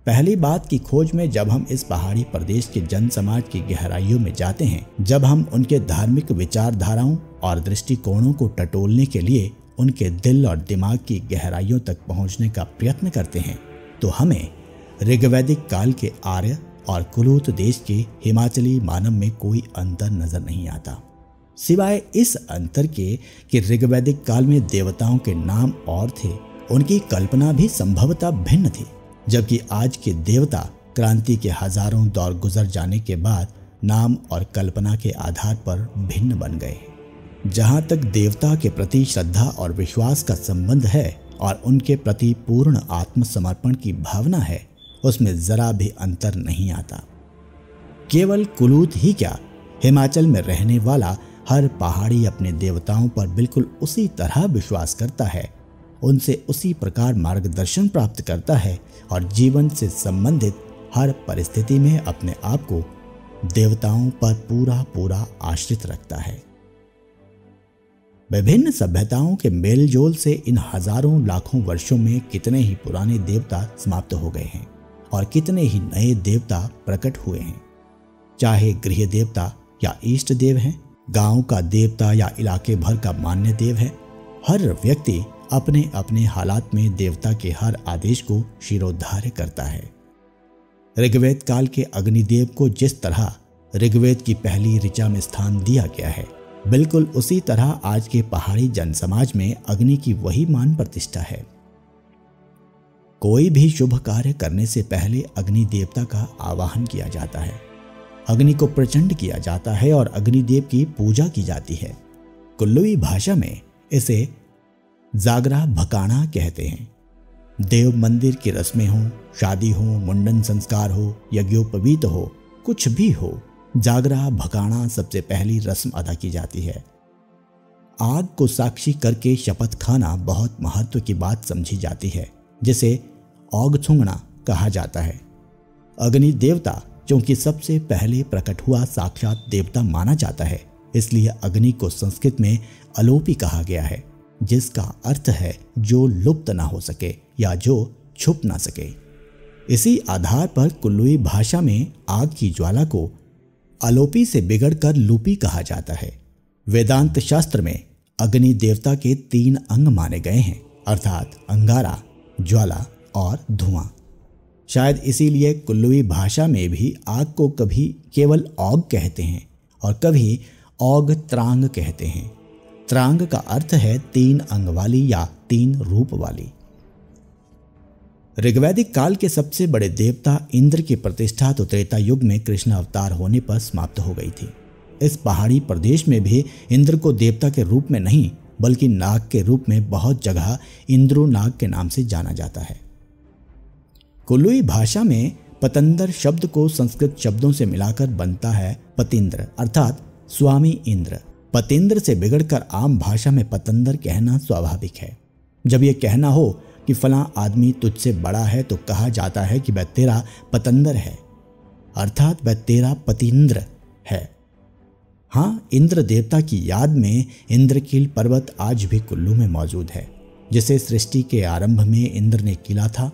पहली बात की खोज में जब हम इस पहाड़ी प्रदेश के जन समाज की गहराइयों में जाते हैं, जब हम उनके धार्मिक विचारधाराओं और दृष्टिकोणों को टटोलने के लिए उनके दिल और दिमाग की गहराइयों तक पहुंचने का प्रयत्न करते हैं, तो हमें ऋग्वैदिक काल के आर्य और कुलूत देश के हिमाचली मानव में कोई अंतर नजर नहीं आता, सिवाय इस अंतर के कि ऋग्वैदिक काल में देवताओं के नाम और थे, उनकी कल्पना भी संभवतः भिन्न थी, जबकि आज के देवता क्रांति के हजारों दौर गुजर जाने के बाद नाम और कल्पना के आधार पर भिन्न बन गए। जहाँ तक देवता के प्रति श्रद्धा और विश्वास का संबंध है और उनके प्रति पूर्ण आत्मसमर्पण की भावना है, उसमें जरा भी अंतर नहीं आता। केवल कुलूत ही क्या, हिमाचल में रहने वाला हर पहाड़ी अपने देवताओं पर बिल्कुल उसी तरह विश्वास करता है, उनसे उसी प्रकार मार्गदर्शन प्राप्त करता है और जीवन से संबंधित हर परिस्थिति में अपने आप को देवताओं पर पूरा पूरा आश्रित रखता है। विभिन्न सभ्यताओं के मेलजोल से इन हजारों लाखों वर्षों में कितने ही पुराने देवता समाप्त हो गए हैं और कितने ही नए देवता प्रकट हुए हैं। चाहे गृह देवता या इष्ट देव हैं, गांव का देवता या इलाके भर का मान्य देव है, हर व्यक्ति अपने अपने हालात में देवता के हर आदेश को शिरोधार्य करता है। ऋग्वेद काल के अग्निदेव को जिस तरह ऋग्वेद की पहली ऋचा में स्थान दिया गया है, बिल्कुल उसी तरह आज के पहाड़ी जनसमाज में अग्नि की वही मान प्रतिष्ठा है। कोई भी शुभ कार्य करने से पहले अग्नि देवता का आवाहन किया जाता है, अग्नि को प्रचंड किया जाता है और अग्निदेव की पूजा की जाती है। कुल्लुई भाषा में इसे जागरा भकाना कहते हैं। देव मंदिर की रस्में हो, शादी हो, मुंडन संस्कार हो, यज्ञोपवीत हो, कुछ भी हो, जागरा भकाना सबसे पहली रस्म अदा की जाती है। आग को साक्षी करके शपथ खाना बहुत महत्व की बात समझी जाती है, जिसे औगछुंगना कहा जाता है। अग्नि देवता क्योंकि सबसे पहले प्रकट हुआ साक्षात देवता माना जाता है, इसलिए अग्नि को संस्कृत में अलोपी कहा गया है, जिसका अर्थ है जो लुप्त ना हो सके या जो छुप ना सके। इसी आधार पर कुल्लुई भाषा में आग की ज्वाला को अलोपी से बिगड़कर लूपी कहा जाता है। वेदांत शास्त्र में अग्नि देवता के 3 अंग माने गए हैं, अर्थात अंगारा, ज्वाला और धुआं। शायद इसीलिए कुल्लुई भाषा में भी आग को कभी केवल औग कहते हैं और कभी औग त्रांग कहते हैं। त्रांग का अर्थ है 3 अंग वाली या 3 रूप वाली। ऋग्वैदिक काल के सबसे बड़े देवता इंद्र की प्रतिष्ठा तो त्रेता युग में कृष्ण अवतार होने पर समाप्त हो गई थी। इस पहाड़ी प्रदेश में भी इंद्र को देवता के रूप में नहीं बल्कि नाग के रूप में बहुत जगह इंद्रो नाग के नाम से जाना जाता है। कुल्लूई भाषा में पतंदर शब्द को संस्कृत शब्दों से मिलाकर बनता है पतिंद्र अर्थात स्वामी इंद्र। पतिंद्र से बिगड़कर आम भाषा में पतंदर कहना स्वाभाविक है। जब यह कहना हो कि फलां आदमी तुझसे बड़ा है तो कहा जाता है कि वह तेरा पतंदर है अर्थात वह तेरा पतिंद्र है। हाँ, इंद्र देवता की याद में इंद्रकील पर्वत आज भी कुल्लू में मौजूद है, जिसे सृष्टि के आरंभ में इंद्र ने किला था,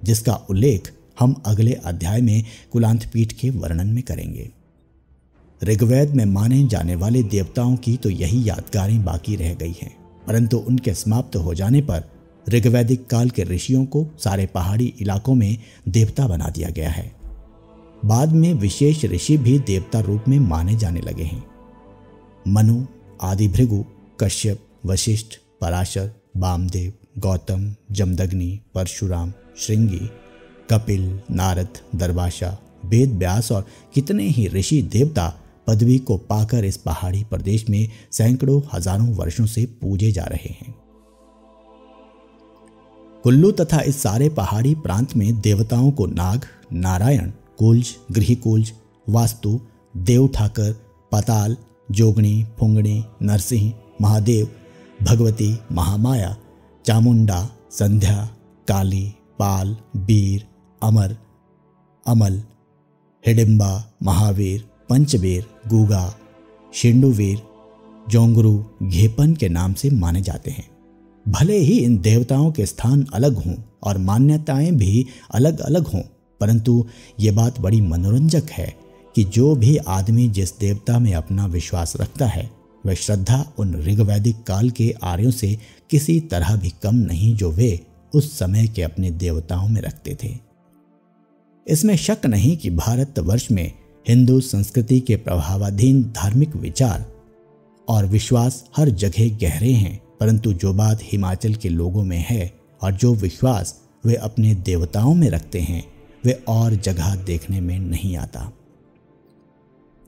जिसका उल्लेख हम अगले अध्याय में कुलांत पीठ के वर्णन में करेंगे। ऋग्वेद में माने जाने वाले देवताओं की तो यही यादगारें बाकी रह गई हैं, परंतु उनके समाप्त हो जाने पर ऋग्वैदिक काल के ऋषियों को सारे पहाड़ी इलाकों में देवता बना दिया गया है। बाद में विशेष ऋषि भी देवता रूप में माने जाने लगे हैं। मनु, आदि भृगु, कश्यप, वशिष्ठ, पराशर, वामदेव, गौतम, जमदग्नि, परशुराम, श्रृंगी, कपिल, नारद, दरवाशा, वेद व्यास और कितने ही ऋषि देवता पदवी को पाकर इस पहाड़ी प्रदेश में सैकड़ों हजारों वर्षों से पूजे जा रहे हैं। कुल्लू तथा इस सारे पहाड़ी प्रांत में देवताओं को नाग, नारायण, कुल्ज, गृहकुल्ज, वास्तु, देव ठाकर, पाताल, जोगणी, फुंगणी, नरसिंह, महादेव, भगवती, महामाया, चामुंडा, संध्या, काली, पाल, बीर, अमर, अमल, हिडिंबा, महावीर, पंचवीर, गुगा, शेंडुवीर, जोंगरू, घेपन के नाम से माने जाते हैं। भले ही इन देवताओं के स्थान अलग हों और मान्यताएं भी अलग अलग हों, परंतु ये बात बड़ी मनोरंजक है कि जो भी आदमी जिस देवता में अपना विश्वास रखता है वह श्रद्धा उन ऋग्वैदिक काल के आर्यों से किसी तरह भी कम नहीं जो वे उस समय के अपने देवताओं में रखते थे। इसमें शक नहीं कि भारतवर्ष में हिंदू संस्कृति के प्रभावाधीन धार्मिक विचार और विश्वास हर जगह गहरे हैं, परंतु जो बात हिमाचल के लोगों में है और जो विश्वास वे अपने देवताओं में रखते हैं वे और जगह देखने में नहीं आता।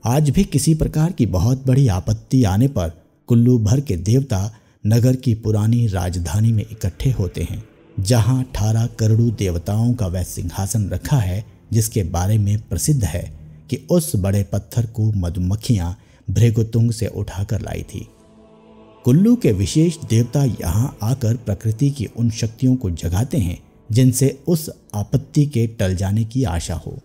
आज भी किसी प्रकार की बहुत बड़ी आपत्ति आने पर कुल्लू भर के देवता नगर की पुरानी राजधानी में इकट्ठे होते हैं, जहां 18 करोड़ देवताओं का वह सिंहासन रखा है जिसके बारे में प्रसिद्ध है कि उस बड़े पत्थर को मधुमक्खियां भृगुतुंग से उठाकर लाई थी। कुल्लू के विशेष देवता यहां आकर प्रकृति की उन शक्तियों को जगाते हैं जिनसे उस आपत्ति के टल जाने की आशा हो।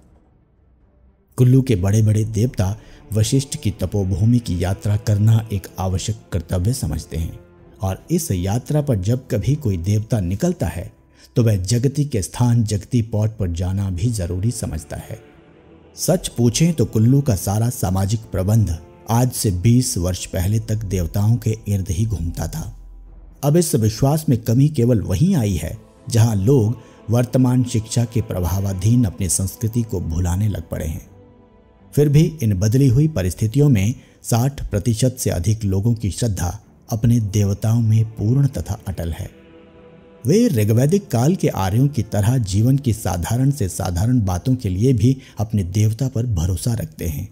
कुल्लू के बड़े बड़े देवता वशिष्ठ की तपोभूमि की यात्रा करना एक आवश्यक कर्तव्य समझते हैं और इस यात्रा पर जब कभी कोई देवता निकलता है तो वह जगती के स्थान जगती पॉट पर जाना भी जरूरी समझता है। सच पूछें तो कुल्लू का सारा सामाजिक प्रबंध आज से 20 वर्ष पहले तक देवताओं के इर्द ही घूमता था। अब इस विश्वास में कमी केवल वहीं आई है जहां लोग वर्तमान शिक्षा के प्रभावाधीन अपनी संस्कृति को भुलाने लग पड़े हैं। फिर भी इन बदली हुई परिस्थितियों में 60% से अधिक लोगों की श्रद्धा अपने देवताओं में पूर्ण तथा अटल है। वे ऋग्वैदिक काल के आर्यों की तरह जीवन की साधारण से साधारण बातों के लिए भी अपने देवता पर भरोसा रखते हैं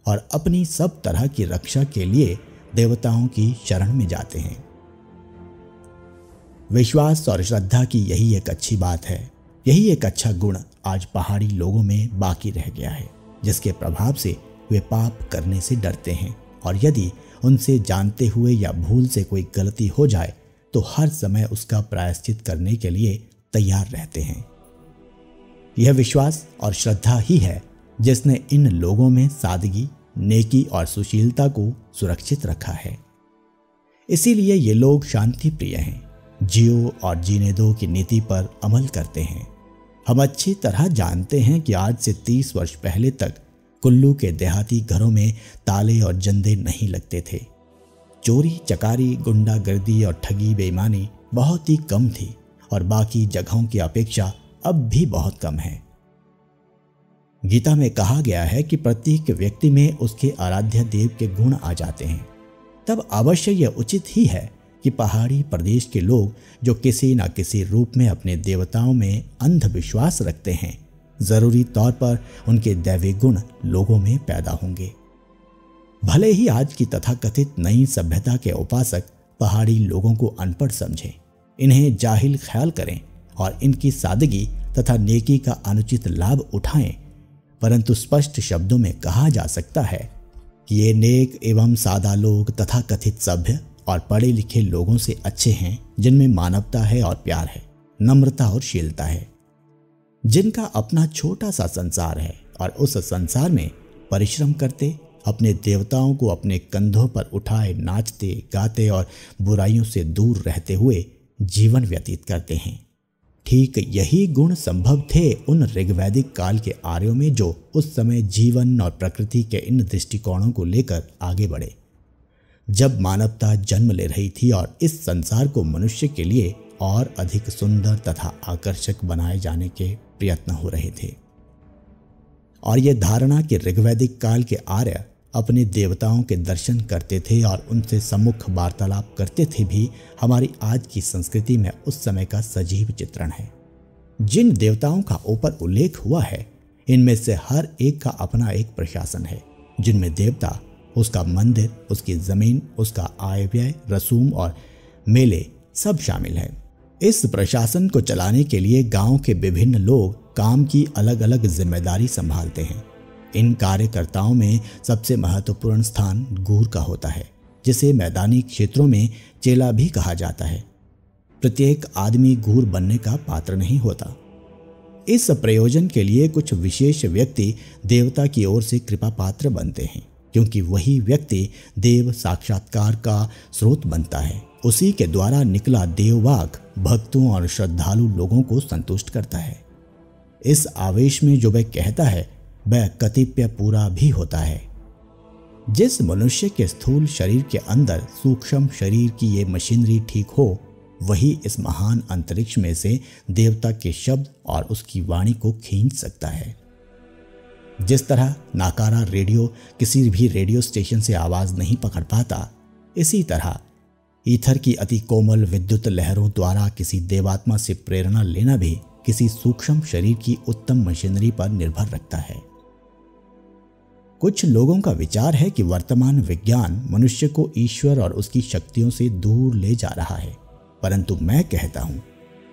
और अपनी सब तरह की रक्षा के लिए देवताओं की शरण में जाते हैं। विश्वास और श्रद्धा की यही एक अच्छी बात है, यही एक अच्छा गुण आज पहाड़ी लोगों में बाकी रह गया है, जिसके प्रभाव से वे पाप करने से डरते हैं और यदि उनसे जानते हुए या भूल से कोई गलती हो जाए तो हर समय उसका प्रायश्चित करने के लिए तैयार रहते हैं। यह विश्वास और श्रद्धा ही है जिसने इन लोगों में सादगी, नेकी और सुशीलता को सुरक्षित रखा है। इसीलिए ये लोग शांति प्रिय हैं, जियो और जीने दो की नीति पर अमल करते हैं। हम अच्छी तरह जानते हैं कि आज से 30 वर्ष पहले तक कुल्लू के देहाती घरों में ताले और जंदे नहीं लगते थे। चोरी चकारी, गुंडागर्दी और ठगी बेईमानी बहुत ही कम थी और बाकी जगहों की अपेक्षा अब भी बहुत कम है। गीता में कहा गया है कि प्रत्येक व्यक्ति में उसके आराध्य देव के गुण आ जाते हैं। तब अवश्य यह उचित ही है कि पहाड़ी प्रदेश के लोग जो किसी न किसी रूप में अपने देवताओं में अंधविश्वास रखते हैं, जरूरी तौर पर उनके दैवी गुण लोगों में पैदा होंगे। भले ही आज की तथाकथित नई सभ्यता के उपासक पहाड़ी लोगों को अनपढ़ समझें, इन्हें जाहिल ख्याल करें और इनकी सादगी तथा नेकी का अनुचित लाभ उठाएं, परंतु स्पष्ट शब्दों में कहा जा सकता है कि ये नेक एवं सादा लोग तथाकथित सभ्य और पढ़े लिखे लोगों से अच्छे हैं, जिनमें मानवता है और प्यार है, नम्रता और शीलता है, जिनका अपना छोटा सा संसार है और उस संसार में परिश्रम करते, अपने देवताओं को अपने कंधों पर उठाए नाचते गाते और बुराइयों से दूर रहते हुए जीवन व्यतीत करते हैं। ठीक यही गुण संभव थे उन ऋग्वैदिक काल के आर्यों में, जो उस समय जीवन और प्रकृति के इन दृष्टिकोणों को लेकर आगे बढ़े, जब मानवता जन्म ले रही थी और इस संसार को मनुष्य के लिए और अधिक सुंदर तथा आकर्षक बनाए जाने के प्रयत्न हो रहे थे। और यह धारणा कि ऋग्वैदिक काल के आर्य अपने देवताओं के दर्शन करते थे और उनसे सम्मुख वार्तालाप करते थे भी हमारी आज की संस्कृति में उस समय का सजीव चित्रण है। जिन देवताओं का ऊपर उल्लेख हुआ है, इनमें से हर एक का अपना एक प्रशासन है, जिनमें देवता, उसका मंदिर, उसकी जमीन, उसका आय व्यय, रसूम और मेले सब शामिल है। इस प्रशासन को चलाने के लिए गांव के विभिन्न लोग काम की अलग अलग जिम्मेदारी संभालते हैं। इन कार्यकर्ताओं में सबसे महत्वपूर्ण स्थान गूर का होता है, जिसे मैदानी क्षेत्रों में चेला भी कहा जाता है। प्रत्येक आदमी गूर बनने का पात्र नहीं होता। इस प्रयोजन के लिए कुछ विशेष व्यक्ति देवता की ओर से कृपा पात्र बनते हैं, क्योंकि वही व्यक्ति देव साक्षात्कार का स्रोत बनता है। उसी के द्वारा निकला देववाक भक्तों और श्रद्धालु लोगों को संतुष्ट करता है। इस आवेश में जो वह कहता है, वह कतिपय पूरा भी होता है। जिस मनुष्य के स्थूल शरीर के अंदर सूक्ष्म शरीर की ये मशीनरी ठीक हो, वही इस महान अंतरिक्ष में से देवता के शब्द और उसकी वाणी को खींच सकता है। जिस तरह नाकारा रेडियो किसी भी रेडियो स्टेशन से आवाज नहीं पकड़ पाता, इसी तरह ईथर की अति कोमल विद्युत लहरों द्वारा किसी देवात्मा से प्रेरणा लेना भी किसी सूक्ष्म शरीर की उत्तम मशीनरी पर निर्भर रखता है। कुछ लोगों का विचार है कि वर्तमान विज्ञान मनुष्य को ईश्वर और उसकी शक्तियों से दूर ले जा रहा है, परंतु मैं कहता हूं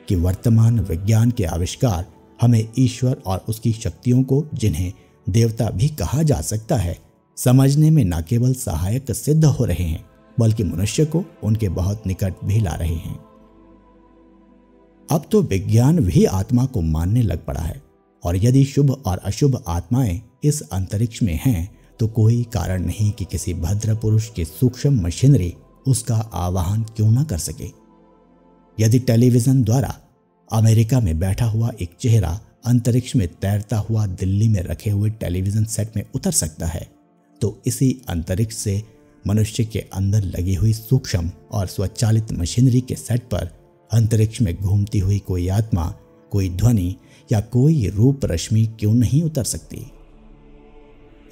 कि वर्तमान विज्ञान के आविष्कार हमें ईश्वर और उसकी शक्तियों को, जिन्हें देवता भी कहा जा सकता है, समझने में न केवल सहायक सिद्ध हो रहे हैं, बल्कि मनुष्य को उनके बहुत निकट भी ला रहे हैं। अब तो विज्ञान भी आत्मा को मानने लग पड़ा है, और यदि शुभ और अशुभ आत्माएं इस अंतरिक्ष में हैं, तो कोई कारण नहीं कि किसी भद्र पुरुष की सूक्ष्म मशीनरी उसका आवाहन क्यों न कर सके। यदि टेलीविजन द्वारा अमेरिका में बैठा हुआ एक चेहरा अंतरिक्ष में तैरता हुआ दिल्ली में रखे हुए टेलीविजन सेट में उतर सकता है, तो इसी अंतरिक्ष से मनुष्य के अंदर लगी हुई सूक्ष्म और स्वचालित मशीनरी के सेट पर अंतरिक्ष में घूमती हुई कोई आत्मा, कोई ध्वनि या कोई रूप रश्मि क्यों नहीं उतर सकती।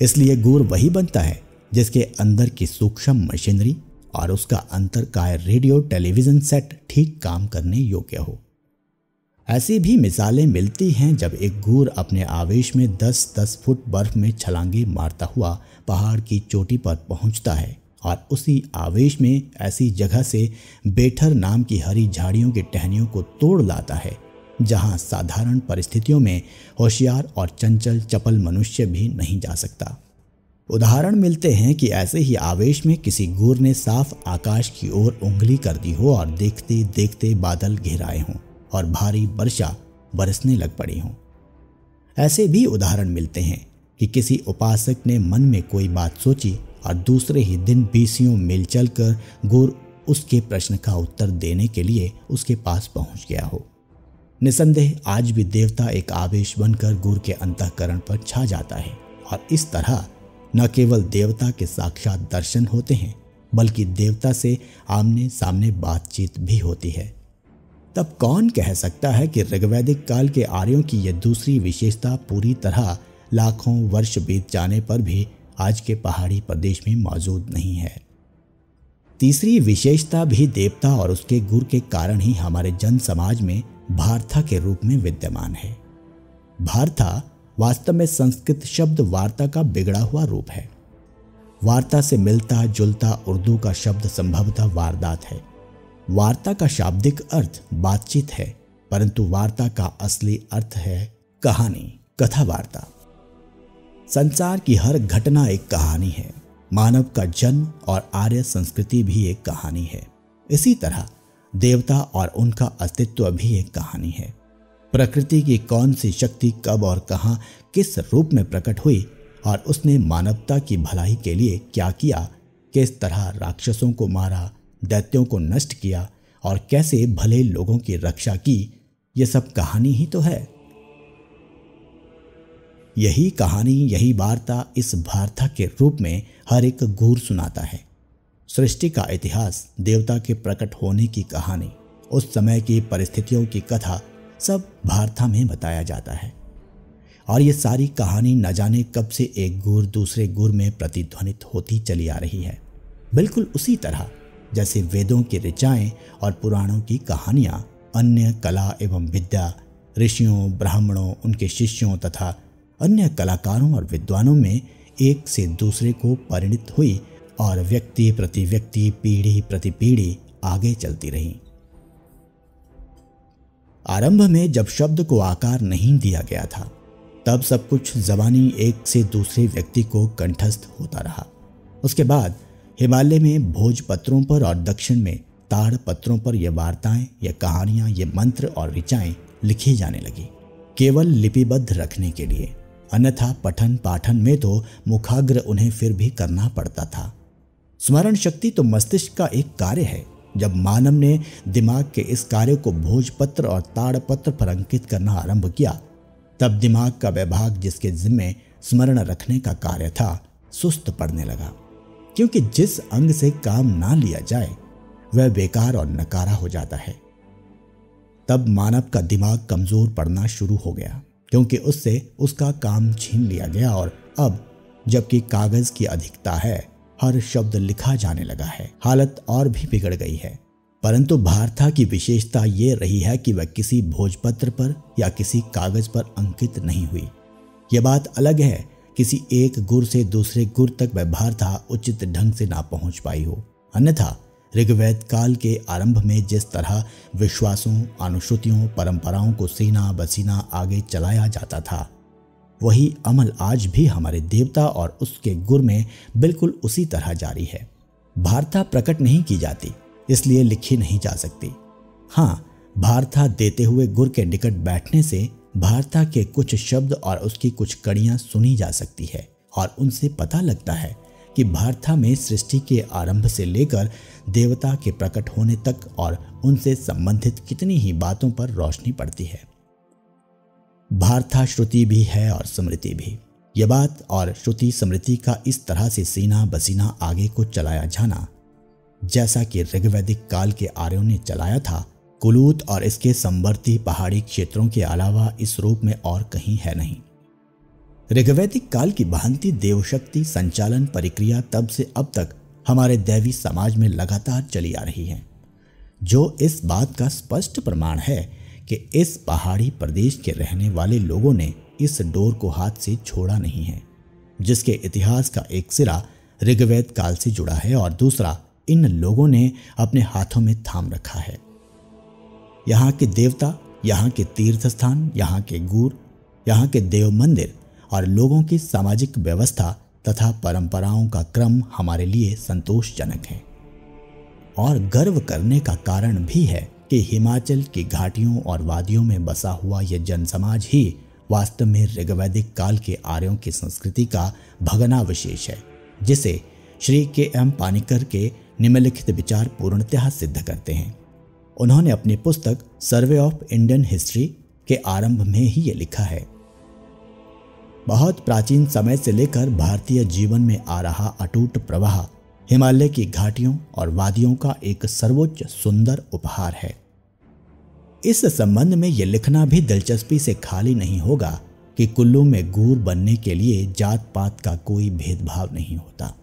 इसलिए गूर वही बनता है जिसके अंदर की सूक्ष्म मशीनरी और उसका अंतरकाय रेडियो टेलीविजन सेट ठीक काम करने योग्य हो। ऐसी भी मिसालें मिलती हैं जब एक गूर अपने आवेश में 10-10 फुट बर्फ में छलांगे मारता हुआ पहाड़ की चोटी पर पहुंचता है और उसी आवेश में ऐसी जगह से बेठर नाम की हरी झाड़ियों की टहनियों को तोड़ लाता है जहां साधारण परिस्थितियों में होशियार और चंचल चपल मनुष्य भी नहीं जा सकता। उदाहरण मिलते हैं कि ऐसे ही आवेश में किसी गूर ने साफ आकाश की ओर उंगली कर दी हो और देखते देखते बादल घिर आए हों और भारी वर्षा बरसने लग पड़ी हो। ऐसे भी उदाहरण मिलते हैं कि किसी उपासक ने मन में कोई बात सोची और दूसरे ही दिन 20 मील चलकर गूर उसके प्रश्न का उत्तर देने के लिए उसके पास पहुंच गया हो। निसंदेह आज भी देवता एक आवेश बनकर गूर के अंतःकरण पर छा जाता है और इस तरह न केवल देवता के साक्षात दर्शन होते हैं, बल्कि देवता से आमने सामने बातचीत भी होती है। तब कौन कह सकता है कि ऋग्वैदिक काल के आर्यों की यह दूसरी विशेषता पूरी तरह लाखों वर्ष बीत जाने पर भी आज के पहाड़ी प्रदेश में मौजूद नहीं है। तीसरी विशेषता भी देवता और उसके गुर के कारण ही हमारे जन समाज में भारता के रूप में विद्यमान है। भारता वास्तव में संस्कृत शब्द वार्ता का बिगड़ा हुआ रूप है। वार्ता से मिलता जुलता उर्दू का शब्द संभवतः वारदात है। वार्ता का शाब्दिक अर्थ बातचीत है, परंतु वार्ता का असली अर्थ है कहानी, कथा वार्ता। संसार की हर घटना एक कहानी है। मानव का जन्म और आर्य संस्कृति भी एक कहानी है। इसी तरह देवता और उनका अस्तित्व भी एक कहानी है। प्रकृति की कौन सी शक्ति कब और कहां किस रूप में प्रकट हुई और उसने मानवता की भलाई के लिए क्या किया, किस तरह राक्षसों को मारा, दैत्यों को नष्ट किया और कैसे भले लोगों की रक्षा की, यह सब कहानी ही तो है। यही कहानी, यही वार्ता इस भारता के रूप में हर एक गूर सुनाता है। सृष्टि का इतिहास, देवता के प्रकट होने की कहानी, उस समय की परिस्थितियों की कथा सब भारता में बताया जाता है। और ये सारी कहानी न जाने कब से एक गुर दूसरे गुर में प्रतिध्वनित होती चली आ रही है। बिल्कुल उसी तरह जैसे वेदों की ऋचाएं और पुराणों की कहानियां अन्य कला एवं विद्या, ऋषियों, ब्राह्मणों, उनके शिष्यों तथा अन्य कलाकारों और विद्वानों में एक से दूसरे को परिणित हुई और व्यक्ति प्रति व्यक्ति, पीढ़ी प्रति पीढ़ी आगे चलती रही। आरंभ में जब शब्द को आकार नहीं दिया गया था, तब सब कुछ ज़बानी एक से दूसरे व्यक्ति को कंठस्थ होता रहा। उसके बाद हिमालय में भोजपत्रों पर और दक्षिण में ताड़ पत्रों पर ये वार्ताएं, ये कहानियां, ये मंत्र और ऋचाएं लिखी जाने लगी, केवल लिपिबद्ध रखने के लिए। अन्यथा पठन पाठन में तो मुखाग्र उन्हें फिर भी करना पड़ता था। स्मरण शक्ति तो मस्तिष्क का एक कार्य है। जब मानव ने दिमाग के इस कार्य को भोजपत्र और ताड़पत्र पर अंकित करना आरंभ किया, तब दिमाग का विभाग जिसके जिम्मे स्मरण रखने का कार्य था, सुस्त पड़ने लगा, क्योंकि जिस अंग से काम ना लिया जाए वह बेकार और नकारा हो जाता है। तब मानव का दिमाग कमजोर पड़ना शुरू हो गया, क्योंकि उससे उसका काम छीन लिया गया। और अब जबकि कागज की अधिकता है, हर शब्द लिखा जाने लगा है, हालत और भी बिगड़ गई है। परंतु भारता की विशेषता ये रही है कि वह किसी भोजपत्र पर या किसी कागज पर अंकित नहीं हुई। यह बात अलग है किसी एक गुर से दूसरे गुर तक वह भारता उचित ढंग से ना पहुंच पाई हो। अन्यथा ऋग्वेद काल के आरंभ में जिस तरह विश्वासों, अनुश्रुतियों, परंपराओं को सीना बसीना आगे चलाया जाता था, वही अमल आज भी हमारे देवता और उसके गुर में बिल्कुल उसी तरह जारी है। भारता प्रकट नहीं की जाती, इसलिए लिखी नहीं जा सकती। हाँ, भारता देते हुए गुर के निकट बैठने से भारता के कुछ शब्द और उसकी कुछ कड़ियां सुनी जा सकती है और उनसे पता लगता है कि भारता में सृष्टि के आरंभ से लेकर देवता के प्रकट होने तक और उनसे संबंधित कितनी ही बातों पर रोशनी पड़ती है। भारता श्रुति भी है और स्मृति भी। यह बात और श्रुति स्मृति का इस तरह से सीना बसीना आगे को चलाया जाना, जैसा कि ऋग्वैदिक काल के आर्यों ने चलाया था, कुलूत और इसके संवर्ती पहाड़ी क्षेत्रों के अलावा इस रूप में और कहीं है नहीं। ऋग्वैदिक काल की भांति देवशक्ति संचालन प्रक्रिया तब से अब तक हमारे दैवी समाज में लगातार चली आ रही है, जो इस बात का स्पष्ट प्रमाण है कि इस पहाड़ी प्रदेश के रहने वाले लोगों ने इस डोर को हाथ से छोड़ा नहीं है, जिसके इतिहास का एक सिरा ऋग्वेद काल से जुड़ा है और दूसरा इन लोगों ने अपने हाथों में थाम रखा है। यहाँ के देवता, यहाँ के तीर्थ स्थान, यहाँ के गुर, यहाँ के देव मंदिर और लोगों की सामाजिक व्यवस्था तथा परंपराओं का क्रम हमारे लिए संतोषजनक है और गर्व करने का कारण भी है कि हिमाचल की घाटियों और वादियों में बसा हुआ यह जनसमाज ही वास्तव में ऋग्वैदिक काल के आर्यों की संस्कृति का भग्नावशेष है, जिसे श्री के.एम. पानिकर के निम्नलिखित विचार पूर्णतः सिद्ध करते हैं। उन्होंने अपनी पुस्तक सर्वे ऑफ इंडियन हिस्ट्री के आरंभ में ही ये लिखा है, बहुत प्राचीन समय से लेकर भारतीय जीवन में आ रहा अटूट प्रवाह हिमालय की घाटियों और वादियों का एक सर्वोच्च सुंदर उपहार है। इस संबंध में यह लिखना भी दिलचस्पी से खाली नहीं होगा कि कुल्लू में गूर बनने के लिए जात पात का कोई भेदभाव नहीं होता।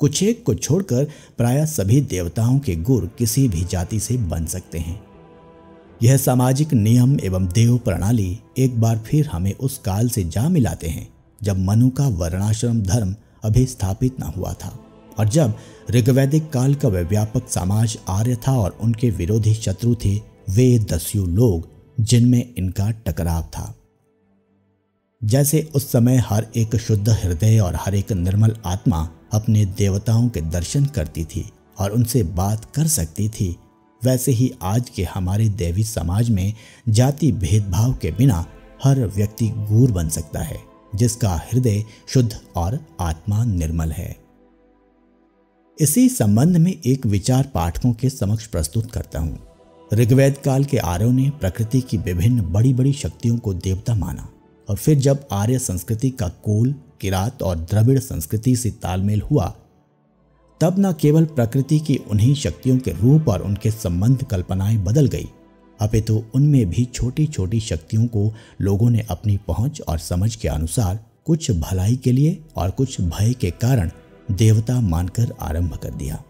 कुछ एक को छोड़कर प्रायः सभी देवताओं के गुर किसी भी जाति से बन सकते हैं। यह सामाजिक नियम एवं देव प्रणाली एक बार फिर हमें उस काल से जा मिलाते हैं जब मनु का वर्णाश्रम धर्म अभी स्थापित न हुआ था और जब ऋग्वैदिक काल का वह व्यापक समाज आर्य था और उनके विरोधी शत्रु थे वे दस्यु लोग जिनमें इनका टकराव था। जैसे उस समय हर एक शुद्ध हृदय और हर एक निर्मल आत्मा अपने देवताओं के दर्शन करती थी और उनसे बात कर सकती थी, वैसे ही आज के हमारे देवी समाज में जाति भेदभाव के बिना हर व्यक्ति गूर बन सकता है जिसका हृदय शुद्ध और आत्मा निर्मल है। इसी संबंध में एक विचार पाठकों के समक्ष प्रस्तुत करता हूं। ऋग्वेद काल के आर्यों ने प्रकृति की विभिन्न बड़ी बड़ी शक्तियों को देवता माना और फिर जब आर्य संस्कृति का कोल, किरात और द्रविड़ संस्कृति से तालमेल हुआ तब न केवल प्रकृति की उन्हीं शक्तियों के रूप और उनके संबंध कल्पनाएं बदल गई, अपितु उनमें भी छोटी छोटी शक्तियों को लोगों ने अपनी पहुंच और समझ के अनुसार कुछ भलाई के लिए और कुछ भय के कारण देवता मानकर आरंभ कर दिया।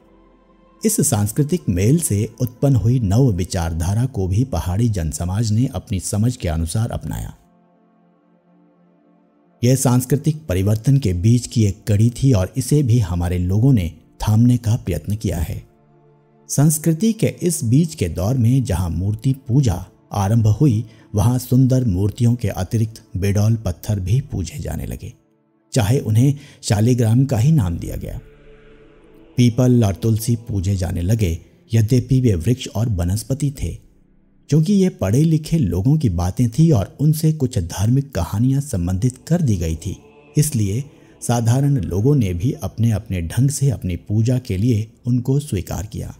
इस सांस्कृतिक मेल से उत्पन्न हुई नव विचारधारा को भी पहाड़ी जनसमाज ने अपनी समझ के अनुसार अपनाया। यह सांस्कृतिक परिवर्तन के बीच की एक कड़ी थी और इसे भी हमारे लोगों ने थामने का प्रयत्न किया है। संस्कृति के इस बीच के दौर में जहां मूर्ति पूजा आरंभ हुई वहां सुंदर मूर्तियों के अतिरिक्त बेडौल पत्थर भी पूजे जाने लगे, चाहे उन्हें शालिग्राम का ही नाम दिया गया। पीपल और तुलसी पूजे जाने लगे, यद्यपि वे वृक्ष और वनस्पति थे। क्योंकि ये पढ़े लिखे लोगों की बातें थी और उनसे कुछ धार्मिक कहानियां संबंधित कर दी गई थी, इसलिए साधारण लोगों ने भी अपने अपने ढंग से अपनी पूजा के लिए उनको स्वीकार किया।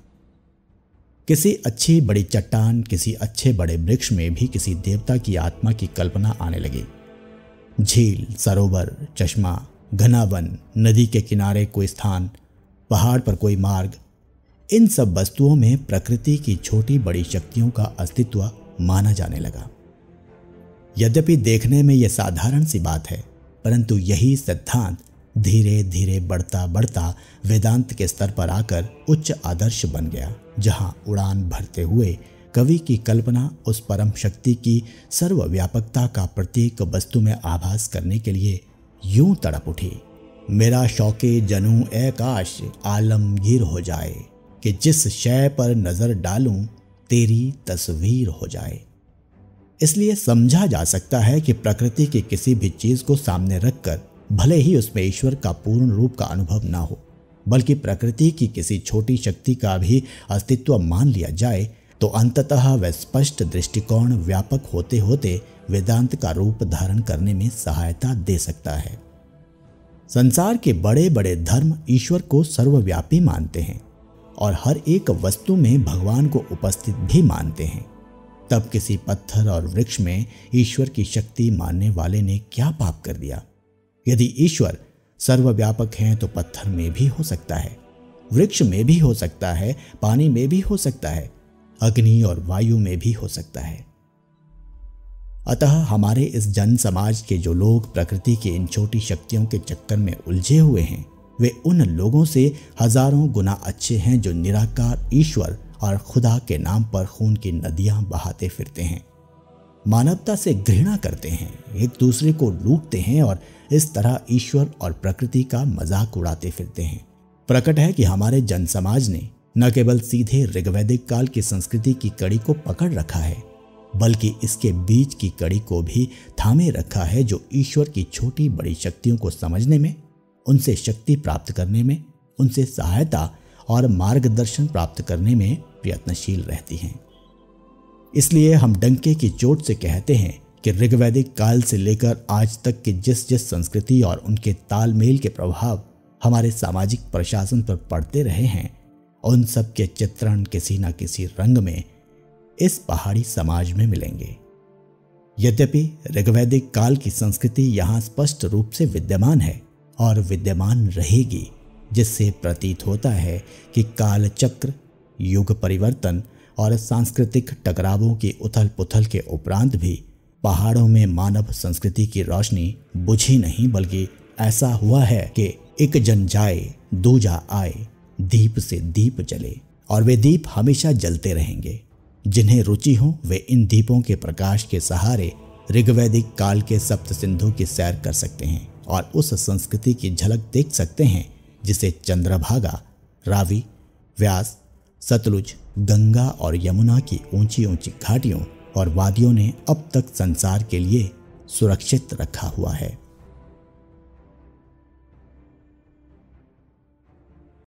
किसी अच्छी बड़ी चट्टान, किसी अच्छे बड़े वृक्ष में भी किसी देवता की आत्मा की कल्पना आने लगी। झील, सरोवर, चश्मा, घना वन, नदी के किनारे कोई स्थान, पहाड़ पर कोई मार्ग, इन सब वस्तुओं में प्रकृति की छोटी बड़ी शक्तियों का अस्तित्व माना जाने लगा। यद्यपि देखने में यह साधारण सी बात है, परंतु यही सिद्धांत धीरे धीरे बढ़ता बढ़ता वेदांत के स्तर पर आकर उच्च आदर्श बन गया, जहां उड़ान भरते हुए कवि की कल्पना उस परम शक्ति की सर्वव्यापकता का प्रत्येक वस्तु में आभास करने के लिए यूं तड़प उठी, मेरा शौके जनू ए काश आलमगीर हो जाए कि जिस शय पर नजर डालूं तेरी तस्वीर हो जाए। इसलिए समझा जा सकता है कि प्रकृति की किसी भी चीज को सामने रखकर भले ही उसमें ईश्वर का पूर्ण रूप का अनुभव ना हो, बल्कि प्रकृति की किसी छोटी शक्ति का भी अस्तित्व मान लिया जाए तो अंततः वह स्पष्ट दृष्टिकोण व्यापक होते होते वेदांत का रूप धारण करने में सहायता दे सकता है। संसार के बड़े बड़े धर्म ईश्वर को सर्वव्यापी मानते हैं और हर एक वस्तु में भगवान को उपस्थित भी मानते हैं। तब किसी पत्थर और वृक्ष में ईश्वर की शक्ति मानने वाले ने क्या पाप कर दिया? यदि ईश्वर सर्वव्यापक हैं तो पत्थर में भी हो सकता है, वृक्ष में भी हो सकता है, पानी में भी हो सकता है, अग्नि और वायु में भी हो सकता है। अतः हमारे इस जन समाज के जो लोग प्रकृति की इन छोटी शक्तियों के चक्कर में उलझे हुए हैं, वे उन लोगों से हजारों गुना अच्छे हैं जो निराकार ईश्वर और खुदा के नाम पर खून की नदियां बहाते फिरते हैं, मानवता से घृणा करते हैं, एक दूसरे को लूटते हैं और इस तरह ईश्वर और प्रकृति का मजाक उड़ाते फिरते हैं। प्रकट है कि हमारे जन समाज ने न केवल सीधे ऋग्वैदिक काल की संस्कृति की कड़ी को पकड़ रखा है, बल्कि इसके बीच की कड़ी को भी थामे रखा है, जो ईश्वर की छोटी बड़ी शक्तियों को समझने में, उनसे शक्ति प्राप्त करने में, उनसे सहायता और मार्गदर्शन प्राप्त करने में प्रयत्नशील रहती हैं। इसलिए हम डंके की चोट से कहते हैं कि ऋग्वैदिक काल से लेकर आज तक की जिस जिस संस्कृति और उनके तालमेल के प्रभाव हमारे सामाजिक प्रशासन पर पड़ते रहे हैं, उन सब के चित्रण किसी न किसी रंग में इस पहाड़ी समाज में मिलेंगे। यद्यपि ऋग्वैदिक काल की संस्कृति यहाँ स्पष्ट रूप से विद्यमान है और विद्यमान रहेगी, जिससे प्रतीत होता है कि काल चक्र, युग परिवर्तन और सांस्कृतिक टकरावों की उथल पुथल के उपरांत भी पहाड़ों में मानव संस्कृति की रोशनी बुझी नहीं, बल्कि ऐसा हुआ है कि एक जन जाए दूजा आए, दीप से दीप जले, और वे दीप हमेशा जलते रहेंगे। जिन्हें रुचि हो वे इन दीपों के प्रकाश के सहारे ऋग्वैदिक काल के सप्त सिंधु की सैर कर सकते हैं और उस संस्कृति की झलक देख सकते हैं जिसे चंद्रभागा, रावी, व्यास, सतलुज, गंगा और यमुना की ऊंची ऊंची घाटियों और वादियों ने अब तक संसार के लिए सुरक्षित रखा हुआ है।